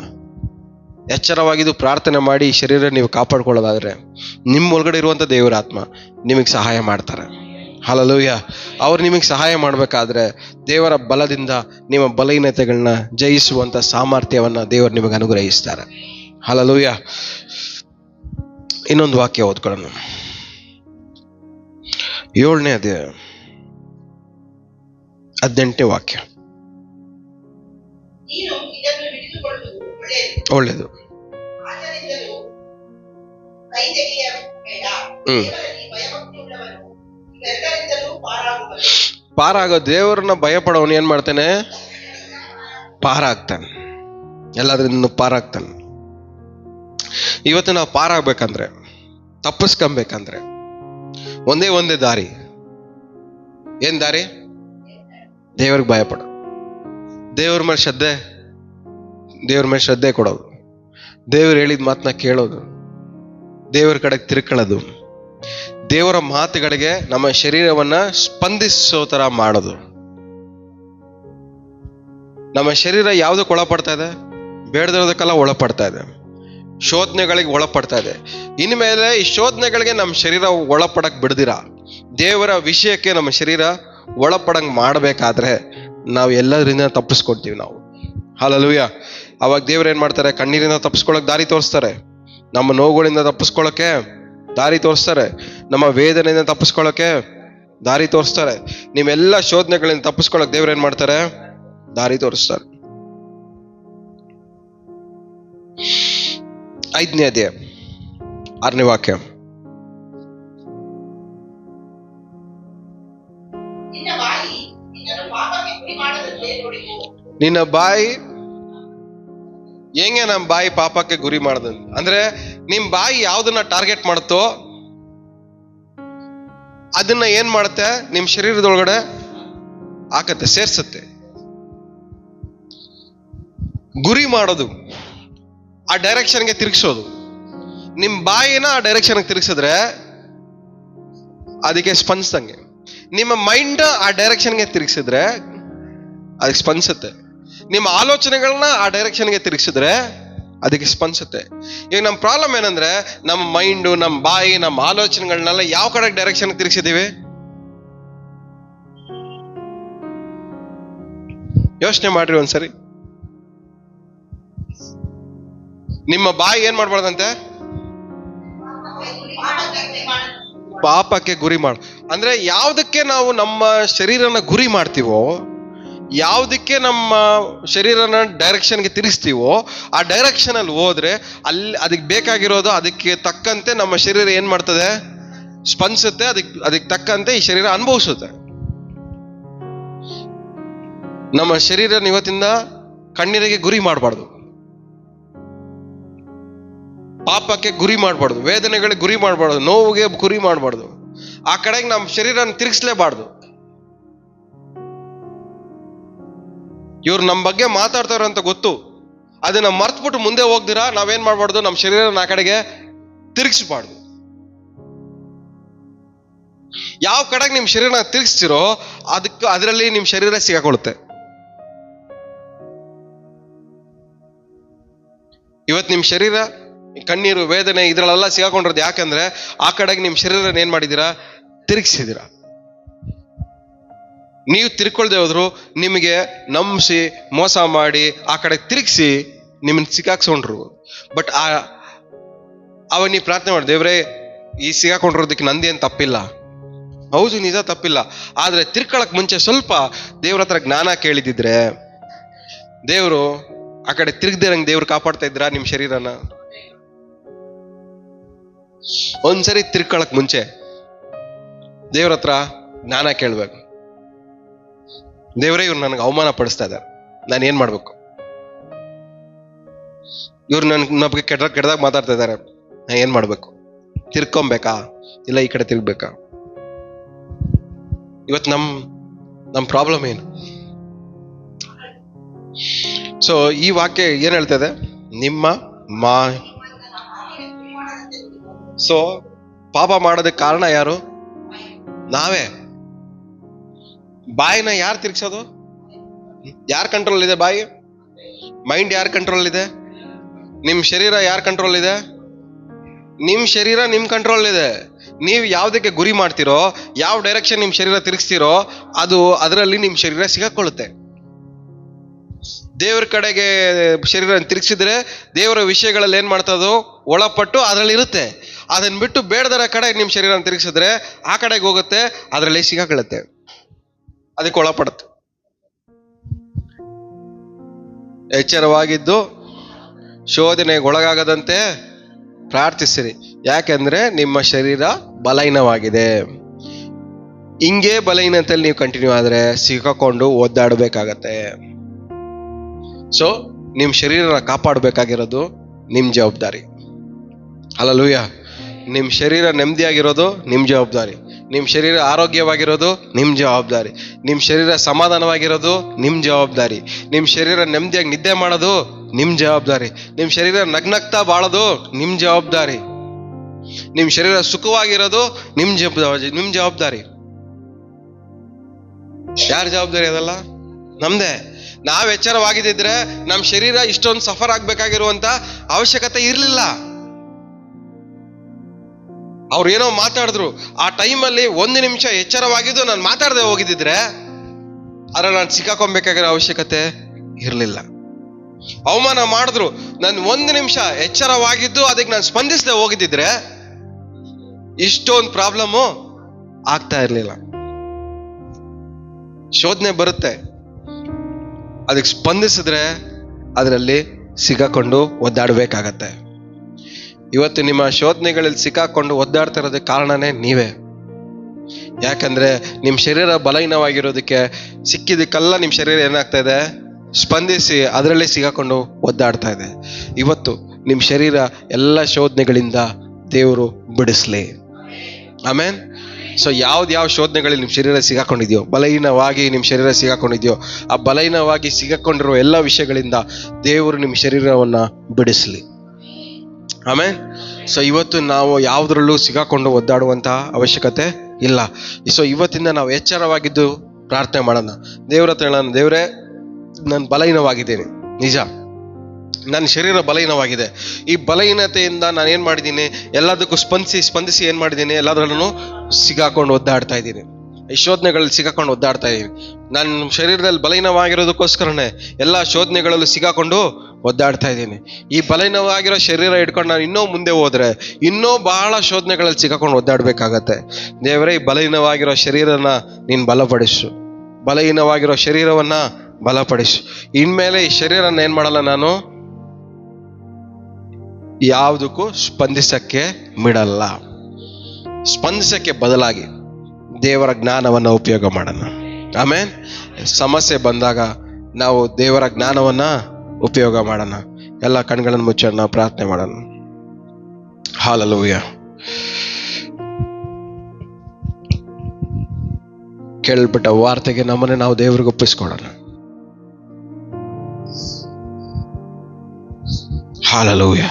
ಎಚ್ಚರವಾಗಿದ್ದು ಪ್ರಾರ್ಥನೆ ಮಾಡಿ ಈ ಶರೀರ ನೀವು ಕಾಪಾಡ್ಕೊಳ್ಳೋದಾದ್ರೆ ನಿಮ್ಮ ಒಳಗಡೆ ಇರುವಂಥ ದೇವರ ಆತ್ಮ ನಿಮಗೆ ಸಹಾಯ ಮಾಡ್ತಾರೆ. ಹಲ್ಲೆಲೂಯಾ. ಅವ್ರು ನಿಮಗೆ ಸಹಾಯ ಮಾಡಬೇಕಾದ್ರೆ ದೇವರ ಬಲದಿಂದ ನಿಮ್ಮ ಬಲಹೀನತೆಗಳನ್ನ ಜಯಿಸುವಂಥ ಸಾಮರ್ಥ್ಯವನ್ನು ದೇವರು ನಿಮಗೆ ಅನುಗ್ರಹಿಸ್ತಾರೆ. ಹಲ್ಲೆಲೂಯಾ. ಇನ್ನೊಂದು ವಾಕ್ಯ ಓದ್ಕೊಳ್ಳೋಣ. 7ನೇ ಅಧ್ಯಾಯ 18ನೇ ವಾಕ್ಯ. ಒಳ್ಳೇದು. ಪಾರಾಗೋ ದೇವರನ್ನ ಭಯಪಡೋನು ಏನ್ ಮಾಡ್ತಾನೆ? ಪಾರಾಗ್ತಾನೆ, ಎಲ್ಲದ್ರಿಂದ ಪಾರಾಗ್ತಾನೆ. ಇವತ್ತು ನಾವು ಪಾರಾಗ್ಬೇಕಂದ್ರೆ, ತಪ್ಪಿಸ್ಕೊಬೇಕಂದ್ರೆ ಒಂದೇ ದಾರಿ. ಏನ್ ದಾರಿ? ದೇವ್ರಿಗೆ ಭಯಪಡ, ದೇವ್ರ ಮೇಲೆ ಶ್ರದ್ಧೆ ಕೊಡೋದು, ದೇವ್ರು ಹೇಳಿದ ಮಾತನ್ನ ಕೇಳೋದು, ದೇವರ ಕಡೆಗೆ ತಿರ್ಕೊಳ್ಳೋದು, ದೇವರ ಮಾತುಗಳಿಗೆ ನಮ್ಮ ಶರೀರವನ್ನ ಸ್ಪಂದಿಸೋ ತರ ಮಾಡೋದು. ನಮ್ಮ ಶರೀರ ಯಾವುದಕ್ಕೆ ಒಳಪಡ್ತಾ ಇದೆ? ಬೇಡದಿರೋದಕ್ಕೆಲ್ಲ ಒಳಪಡ್ತಾ ಇದೆ, ಶೋಧನೆಗಳಿಗೆ ಒಳಪಡ್ತಾ ಇದೆ. ಇನ್ಮೇಲೆ ಈ ಶೋಧನೆಗಳಿಗೆ ನಮ್ಮ ಶರೀರ ಒಳಪಡಕ್ ಬಿಡ್ದಿರ, ದೇವರ ವಿಷಯಕ್ಕೆ ನಮ್ಮ ಶರೀರ ಒಳಪಡಂಗ್ ಮಾಡ್ಬೇಕಾದ್ರೆ ನಾವು ಎಲ್ಲದರಿಂದ ತಪ್ಪಿಸ್ಕೊಡ್ತೀವಿ ನಾವು. ಹಲ್ಲೆಲೂಯಾ. ಅವಾಗ ದೇವ್ರು ಏನ್ ಮಾಡ್ತಾರೆ? ಕಣ್ಣೀರಿಂದ ತಪ್ಪಿಸ್ಕೊಳಕ್ ದಾರಿ ತೋರಿಸ್ತಾರೆ, ನಮ್ಮ ನೋವುಗಳಿಂದ ತಪ್ಪಿಸ್ಕೊಳಕ್ಕೆ ದಾರಿ ತೋರಿಸ್ತಾರೆ, ನಮ್ಮ ವೇದನೆಯಿಂದ ತಪ್ಪಿಸ್ಕೊಳಕ್ಕೆ ದಾರಿ ತೋರಿಸ್ತಾರೆ. ನಿಮ್ಮೆಲ್ಲ ಶೋಧನೆಗಳಿಂದ ತಪ್ಪಿಸ್ಕೊಳಕ್ ದೇವ್ರು ಏನ್ ಮಾಡ್ತಾರೆ? ದಾರಿ ತೋರಿಸ್ತಾರೆ. 5ನೇ ಅಧ್ಯಾಯ 6ನೇ ವಾಕ್ಯ. ನಿನ್ನ ಬಾಯಿ ಹೆಂಗೆ ನಮ್ಮ ಬಾಯಿ ಪಾಪಕ್ಕೆ ಗುರಿ ಮಾಡದಂತ ಅಂದ್ರೆ, ನಿಮ್ ಬಾಯಿ ಯಾವ್ದನ್ನ ಟಾರ್ಗೆಟ್ ಮಾಡುತ್ತೋ ಅದನ್ನ ಏನ್ ಮಾಡುತ್ತೆ? ನಿಮ್ ಶರೀರದೊಳಗಡೆ ಹಾಕತ್ತೆ, ಸೇರ್ಸತ್ತೆ. ಗುರಿ ಮಾಡೋದು, ಆ ಡೈರೆಕ್ಷನ್ಗೆ ತಿರುಗಿಸೋದು. ನಿಮ್ ಬಾಯಿನ ಆ ಡೈರೆಕ್ಷನ್ಗೆ ತಿರುಗಿಸಿದ್ರೆ ಅದಕ್ಕೆ ಸ್ಪಂದಿಸಂಗೆ. ನಿಮ್ಮ ಮೈಂಡ್ ಆ ಡೈರೆಕ್ಷನ್ಗೆ ತಿರುಗಿಸಿದ್ರೆ ಅದಕ್ಕೆ ಸ್ಪಂದಿಸುತ್ತೆ. ನಿಮ್ಮ ಆಲೋಚನೆಗಳನ್ನ ಆ ಡೈರೆಕ್ಷನ್ಗೆ ತಿರುಗಿಸಿದ್ರೆ ಅದಕ್ಕೆ ಸ್ಪಂದಿಸುತ್ತೆ. ಈಗ ನಮ್ಮ ಪ್ರಾಬ್ಲಮ್ ಏನಂದ್ರೆ, ನಮ್ಮ ಮೈಂಡು, ನಮ್ಮ ಬಾಯಿ, ನಮ್ಮ ಆಲೋಚನೆಗಳನ್ನೆಲ್ಲ ಯಾವ ಕಡೆ ಡೈರೆಕ್ಷನ್ ತಿರುಗಿಸಿದೀವಿ? ಯೋಚನೆ ಮಾಡ್ರಿ ಒಂದ್ಸರಿ. ನಿಮ್ಮ ಬಾಯಿ ಏನ್ ಮಾಡ್ಬಾರ್ದಂತೆ? ಪಾಪಕ್ಕೆ ಗುರಿ ಮಾಡ ಅಂದ್ರೆ ಯಾವ್ದಕ್ಕೆ ನಾವು ನಮ್ಮ ಶರೀರನ ಗುರಿ ಮಾಡ್ತೀವೋ, ಯಾವುದಕ್ಕೆ ನಮ್ಮ ಶರೀರನ ಡೈರೆಕ್ಷನ್ಗೆ ತಿರುಗಿಸ್ತೀವೋ ಆ ಡೈರೆಕ್ಷನ್ ಅಲ್ಲಿ ಹೋದ್ರೆ ಅಲ್ಲಿ ಅದಕ್ಕೆ ಬೇಕಾಗಿರೋದು, ಅದಕ್ಕೆ ತಕ್ಕಂತೆ ನಮ್ಮ ಶರೀರ ಏನ್ ಮಾಡ್ತದೆ? ಸ್ಪಂದಿಸುತ್ತೆ. ಅದಕ್ಕೆ ತಕ್ಕಂತೆ ಈ ಶರೀರ ಅನುಭವಿಸುತ್ತೆ. ನಮ್ಮ ಶರೀರ ಇವತ್ತಿಂದ ಕಣ್ಣೀರಿಗೆ ಗುರಿ ಮಾಡಬಾರ್ದು, ಪಾಪಕ್ಕೆ ಗುರಿ ಮಾಡಬಾರ್ದು, ವೇದನೆಗಳಿಗೆ ಗುರಿ ಮಾಡಬಾರ್ದು, ನೋವಿಗೆ ಗುರಿ ಮಾಡಬಾರ್ದು. ಆ ಕಡೆಗೆ ನಮ್ಮ ಶರೀರನ ತಿರುಗಿಸ್ಲೇಬಾರ್ದು. ಇವ್ರು ನಮ್ಮ ಬಗ್ಗೆ ಮಾತಾಡ್ತಾರ ಅಂತ ಗೊತ್ತು, ಅದನ್ನ ಮರ್ತ್ಬಿಟ್ಟು ಮುಂದೆ ಹೋಗ್ದಿರಾ ನಾವೇನ್ ಮಾಡ್ಬಾರ್ದು? ನಮ್ಮ ಶರೀರನ ಆ ಕಡೆಗೆ ತಿರುಗಿಸ್ಬಾರ್ದು. ಯಾವ ಕಡೆಗೆ ನಿಮ್ ಶರೀರನ ತಿರುಗಿಸ್ತಿರೋ ಅದರಲ್ಲಿ ನಿಮ್ ಶರೀರ ಸಿಗಾಕೊಳ್ಳುತ್ತೆ. ಇವತ್ತು ನಿಮ್ ಶರೀರ ಕಣ್ಣೀರು, ವೇದನೆ ಇದ್ರಲ್ಲೆಲ್ಲ ಸಿಗಾಕೊಂಡಿರೋದು ಯಾಕಂದ್ರೆ ಆ ಕಡೆಗೆ ನಿಮ್ ಶರೀರನ ಏನ್ ಮಾಡಿದೀರಾ? ತಿರುಗಿಸಿದೀರಾ. ನೀವು ತಿರ್ಕೊಳ್ದೆ ಹೋದ್ರು ನಿಮಗೆ ನಂಬಿಸಿ ಮೋಸ ಮಾಡಿ ಆ ಕಡೆ ತಿರುಗಿಸಿ ನಿಮ್ಮನ್ನ ಸಿಕ್ಕಾಕ್ಸ್ಕೊಂಡ್ರು. ಬಟ್ ಅವಾಗ ನೀವು ಪ್ರಾರ್ಥನೆ ಮಾಡಿ, ದೇವ್ರೇ ಈ ಸಿಗಾಕೊಂಡಿರೋದಕ್ಕೆ ನಂದೇನು ತಪ್ಪಿಲ್ಲ. ಹೌದು, ನಿಜ ತಪ್ಪಿಲ್ಲ. ಆದ್ರೆ ತಿರ್ಕೊಳಕ್ ಮುಂಚೆ ಸ್ವಲ್ಪ ದೇವ್ರ ಹತ್ರ ಜ್ಞಾನ ಕೇಳಿದಿದ್ರೆ ದೇವ್ರು ಆ ಕಡೆ ತಿರುಗದಿರಂಗ್ ದೇವ್ರು ಕಾಪಾಡ್ತಾ ಇದ್ರ ನಿಮ್ ಶರೀರನ? ಒಂದ್ಸರಿ ತಿರ್ಕೊಳಕ್ ಮುಂಚೆ ದೇವ್ರ ಹತ್ರ ಜ್ಞಾನ ಕೇಳ್ಬೇಕು. ದೇವ್ರೇ, ಇವ್ರು ನನಗೆ ಅವಮಾನ ಪಡಿಸ್ತಾ ಇದ್ದಾರೆ, ನಾನು ಏನ್ ಮಾಡ್ಬೇಕು? ಇವ್ರು ನಮಗೆ ಕೆಟ್ಟದಾಗ ಮಾತಾಡ್ತಾ ಇದ್ದಾರೆ, ನಾನು ಏನ್ ಮಾಡ್ಬೇಕು? ತಿರ್ಕೊಬೇಕಾ ಇಲ್ಲ ಈ ಕಡೆ ತಿರ್ಗ್ಬೇಕಾ? ಇವತ್ತು ನಮ್ ಪ್ರಾಬ್ಲಮ್ ಏನು? ಸೊ ಈ ವಾಕ್ಯ ಏನ್ ಹೇಳ್ತದೆ? ನಿಮ್ಮ ಸೊ ಪಾಪ ಮಾಡೋದಕ್ಕೆ ಕಾರಣ ಯಾರು? ನಾವೇ. ಬಾಯಿನ ಯಾರು ತಿರ್ಗ್ಸೋದು? ಯಾರ ಕಂಟ್ರೋಲ್ ಇದೆ ಬಾಯಿ? ಮೈಂಡ್ ಯಾರ ಕಂಟ್ರೋಲ್ ಇದೆ? ನಿಮ್ ಶರೀರ ಯಾರ ಕಂಟ್ರೋಲ್ ಇದೆ? ನಿಮ್ ಶರೀರ ನಿಮ್ ಕಂಟ್ರೋಲ್ ಇದೆ. ನೀವು ಯಾವ್ದಕ್ಕೆ ಗುರಿ ಮಾಡ್ತಿರೋ, ಯಾವ ಡೈರೆಕ್ಷನ್ ನಿಮ್ ಶರೀರ ತಿರುಗಿಸ್ತಿರೋ, ಅದರಲ್ಲಿ ನಿಮ್ ಶರೀರ ಸಿಗಾಕೊಳ್ಳುತ್ತೆ. ದೇವ್ರ ಕಡೆಗೆ ಶರೀರ ತಿರುಗಿಸಿದ್ರೆ ದೇವರ ವಿಷಯಗಳಲ್ಲಿ ಏನ್ ಮಾಡ್ತದೋ ಒಳಪಟ್ಟು ಅದರಲ್ಲಿ ಇರುತ್ತೆ. ಅದನ್ನ ಬಿಟ್ಟು ಬೇಡದರ ಕಡೆ ನಿಮ್ ಶರೀರ ತಿರುಗಿಸಿದ್ರೆ ಆ ಕಡೆಗೆ ಹೋಗುತ್ತೆ, ಅದರಲ್ಲಿ ಸಿಗಾಕೊಳ್ಳುತ್ತೆ, ಅದಕ್ಕೆ ಒಳಪಡುತ್ತೆ. ಎಚ್ಚರವಾಗಿದ್ದು ಶೋಧನೆಗೆ ಒಳಗಾಗದಂತೆ ಪ್ರಾರ್ಥಿಸಿರಿ, ಯಾಕೆಂದ್ರೆ ನಿಮ್ಮ ಶರೀರ ಬಲಹೀನವಾಗಿದೆ. ಹಿಂಗೆ ಬಲಹೀನತೆಯಲ್ಲಿ ನೀವು ಕಂಟಿನ್ಯೂ ಆದ್ರೆ ಸಿಕ್ಕಾಕೊಂಡು ಒದ್ದಾಡಬೇಕಾಗತ್ತೆ. ಸೊ ನಿಮ್ ಶರೀರನ ಕಾಪಾಡಬೇಕಾಗಿರೋದು ನಿಮ್ ಜವಾಬ್ದಾರಿ. ಹಲ್ಲೆಲೂಯಾ. ನಿಮ್ ಶರೀರ ನೆಮ್ಮದಿಯಾಗಿರೋದು ನಿಮ್ ಜವಾಬ್ದಾರಿ. ನಿಮ್ ಶರೀರ ಆರೋಗ್ಯವಾಗಿರೋದು ನಿಮ್ ಜವಾಬ್ದಾರಿ. ನಿಮ್ ಶರೀರ ಸಮಾಧಾನವಾಗಿರೋದು ನಿಮ್ ಜವಾಬ್ದಾರಿ. ನಿಮ್ ಶರೀರ ನೆಮ್ಮದಿಯಾಗಿ ನಿದ್ದೆ ಮಾಡೋದು ನಿಮ್ ಜವಾಬ್ದಾರಿ. ನಿಮ್ ಶರೀರ ನಗ್ನಗ್ತಾ ಬಾಳೋದು ನಿಮ್ ಜವಾಬ್ದಾರಿ. ನಿಮ್ ಶರೀರ ಸುಖವಾಗಿರೋದು ನಿಮ್ ಜವಾಬ್ದಾರಿ. ಯಾರ ಜವಾಬ್ದಾರಿ ಅದಲ್ಲ? ನಮ್ದೇ. ನಾವ್ ಎಚ್ಚರವಾಗಿದ್ದಿದ್ರೆ ನಮ್ ಶರೀರ ಇಷ್ಟೊಂದು ಸಫರ್ ಆಗ್ಬೇಕಾಗಿರುವಂತ ಅವಶ್ಯಕತೆ ಇರ್ಲಿಲ್ಲ. ಅವ್ರು ಏನೋ ಮಾತಾಡಿದ್ರು, ಆ ಟೈಮಲ್ಲಿ 1 ನಿಮಿಷ ಎಚ್ಚರವಾಗಿದ್ದು ನಾನು ಮಾತಾಡದೆ ಹೋಗಿದ್ದಿದ್ರೆ ಆದ್ರೆ ನಾನು ಸಿಕ್ಕಾಕೊಬೇಕಾಗಿರೋ ಅವಶ್ಯಕತೆ ಇರ್ಲಿಲ್ಲ. ಅವಮಾನ ಮಾಡಿದ್ರು, ನಾನು 1 ನಿಮಿಷ ಎಚ್ಚರವಾಗಿದ್ದು ಅದಕ್ಕೆ ನಾನು ಸ್ಪಂದಿಸದೆ ಹೋಗಿದ್ದಿದ್ರೆ ಇಷ್ಟೊಂದು ಪ್ರಾಬ್ಲಮ್ಮು ಆಗ್ತಾ ಇರ್ಲಿಲ್ಲ. ಶೋಧನೆ ಬರುತ್ತೆ, ಅದಕ್ಕೆ ಸ್ಪಂದಿಸಿದ್ರೆ ಅದರಲ್ಲಿ ಸಿಕ್ಕಾಕೊಂಡು ಒದ್ದಾಡಬೇಕಾಗತ್ತೆ. ಇವತ್ತು ನಿಮ್ಮ ಶೋಧನೆಗಳಲ್ಲಿ ಸಿಕ್ಕಾಕೊಂಡು ಒದ್ದಾಡ್ತಾ ಇರೋದಕ್ಕೆ ಕಾರಣನೇ ನೀವೇ. ಯಾಕಂದ್ರೆ ನಿಮ್ ಶರೀರ ಬಲಹೀನವಾಗಿರೋದಕ್ಕೆ ಸಿಕ್ಕಿದಕ್ಕೆಲ್ಲ ನಿಮ್ ಶರೀರ ಏನಾಗ್ತಾ ಇದೆ? ಸ್ಪಂದಿಸಿ ಅದರಲ್ಲೇ ಸಿಗಾಕೊಂಡು ಒದ್ದಾಡ್ತಾ ಇದೆ. ಇವತ್ತು ನಿಮ್ ಶರೀರ ಎಲ್ಲ ಶೋಧನೆಗಳಿಂದ ದೇವರು ಬಿಡಿಸ್ಲಿ. ಆಮೇನ್. ಸೊ ಯಾವ ಶೋಧನೆಗಳಲ್ಲಿ ನಿಮ್ ಶರೀರ ಸಿಗಾಕೊಂಡಿದ್ಯೋ, ಬಲಹೀನವಾಗಿ ನಿಮ್ ಶರೀರ ಸಿಗಾಕೊಂಡಿದ್ಯೋ, ಆ ಬಲಹೀನವಾಗಿ ಸಿಗಾಕೊಂಡಿರೋ ಎಲ್ಲ ವಿಷಯಗಳಿಂದ ದೇವರು ನಿಮ್ ಶರೀರವನ್ನ ಬಿಡಿಸ್ಲಿ. ಆಮೇನ್. ಸೊ ಇವತ್ತು ನಾವು ಯಾವುದ್ರಲ್ಲೂ ಸಿಗಾಕೊಂಡು ಒದ್ದಾಡುವಂತ ಅವಶ್ಯಕತೆ ಇಲ್ಲ. ಸೊ ಇವತ್ತಿಂದ ನಾವು ಎಚ್ಚರವಾಗಿದ್ದು ಪ್ರಾರ್ಥನೆ ಮಾಡೋಣ. ದೇವ್ರ ಹತ್ರ ಹೇಳೋಣ, ದೇವ್ರೇ ನಾನು ಬಲಹೀನವಾಗಿದ್ದೇನೆ, ನಿಜ ನನ್ನ ಶರೀರ ಬಲಹೀನವಾಗಿದೆ. ಈ ಬಲಹೀನತೆಯಿಂದ ನಾನು ಏನ್ ಮಾಡಿದ್ದೀನಿ? ಎಲ್ಲದಕ್ಕೂ ಸ್ಪಂದಿಸಿ ಏನ್ ಮಾಡಿದ್ದೀನಿ? ಎಲ್ಲದರಲ್ಲೂ ಸಿಗಾಕೊಂಡು ಒದ್ದಾಡ್ತಾ ಇದ್ದೀನಿ. ಈ ಶೋಧನೆಗಳಲ್ಲಿ ಸಿಗಾಕೊಂಡು ಒದ್ದಾಡ್ತಾ ಇದ್ದೀನಿ. ನನ್ನ ಶರೀರದಲ್ಲಿ ಬಲಹೀನವಾಗಿರೋದಕ್ಕೋಸ್ಕರನೇ ಎಲ್ಲ ಶೋಧನೆಗಳಲ್ಲೂ ಸಿಗಾಕೊಂಡು ಒದ್ದಾಡ್ತಾ ಇದ್ದೀನಿ. ಈ ಬಲಹೀನವಾಗಿರೋ ಶರೀರ ಇಟ್ಕೊಂಡು ನಾನು ಇನ್ನೂ ಮುಂದೆ ಹೋದ್ರೆ ಇನ್ನೂ ಬಹಳ ಶೋಧನೆಗಳಲ್ಲಿ ಸಿಗಾಕೊಂಡು ಒದ್ದಾಡ್ಬೇಕಾಗತ್ತೆ. ದೇವರೇ, ಈ ಬಲಹೀನವಾಗಿರೋ ಶರೀರನ ನೀನ್ ಬಲಪಡಿಸು, ಬಲಹೀನವಾಗಿರೋ ಶರೀರವನ್ನ ಬಲಪಡಿಸು. ಇನ್ಮೇಲೆ ಈ ಶರೀರನ ಏನ್ ಮಾಡಲ್ಲ, ನಾನು ಯಾವುದಕ್ಕೂ ಸ್ಪಂದಿಸಕ್ಕೆ ಬಿಡಲ್ಲ. ಸ್ಪಂದಿಸಕ್ಕೆ ಬದಲಾಗಿ ದೇವರ ಜ್ಞಾನವನ್ನ ಉಪಯೋಗ ಮಾಡೋಣ. ಆಮೇನ್. ಸಮಸ್ಯೆ ಬಂದಾಗ ನಾವು ದೇವರ ಜ್ಞಾನವನ್ನ ಉಪಯೋಗ ಮಾಡೋಣ. ಎಲ್ಲ ಕಣ್ಗಳನ್ನು ಮುಚ್ಚೋಣ, ನಾವು ಪ್ರಾರ್ಥನೆ ಮಾಡೋಣ. ಹಲ್ಲೆಲೂಯಾ. ಕೇಳ್ಬಿಟ್ಟ ವಾರ್ತೆಗೆ ನಮ್ಮನ್ನೇ ನಾವು ದೇವರಿಗೆ ಒಪ್ಪಿಸ್ಕೊಡೋಣ. ಹಲ್ಲೆಲೂಯಾ.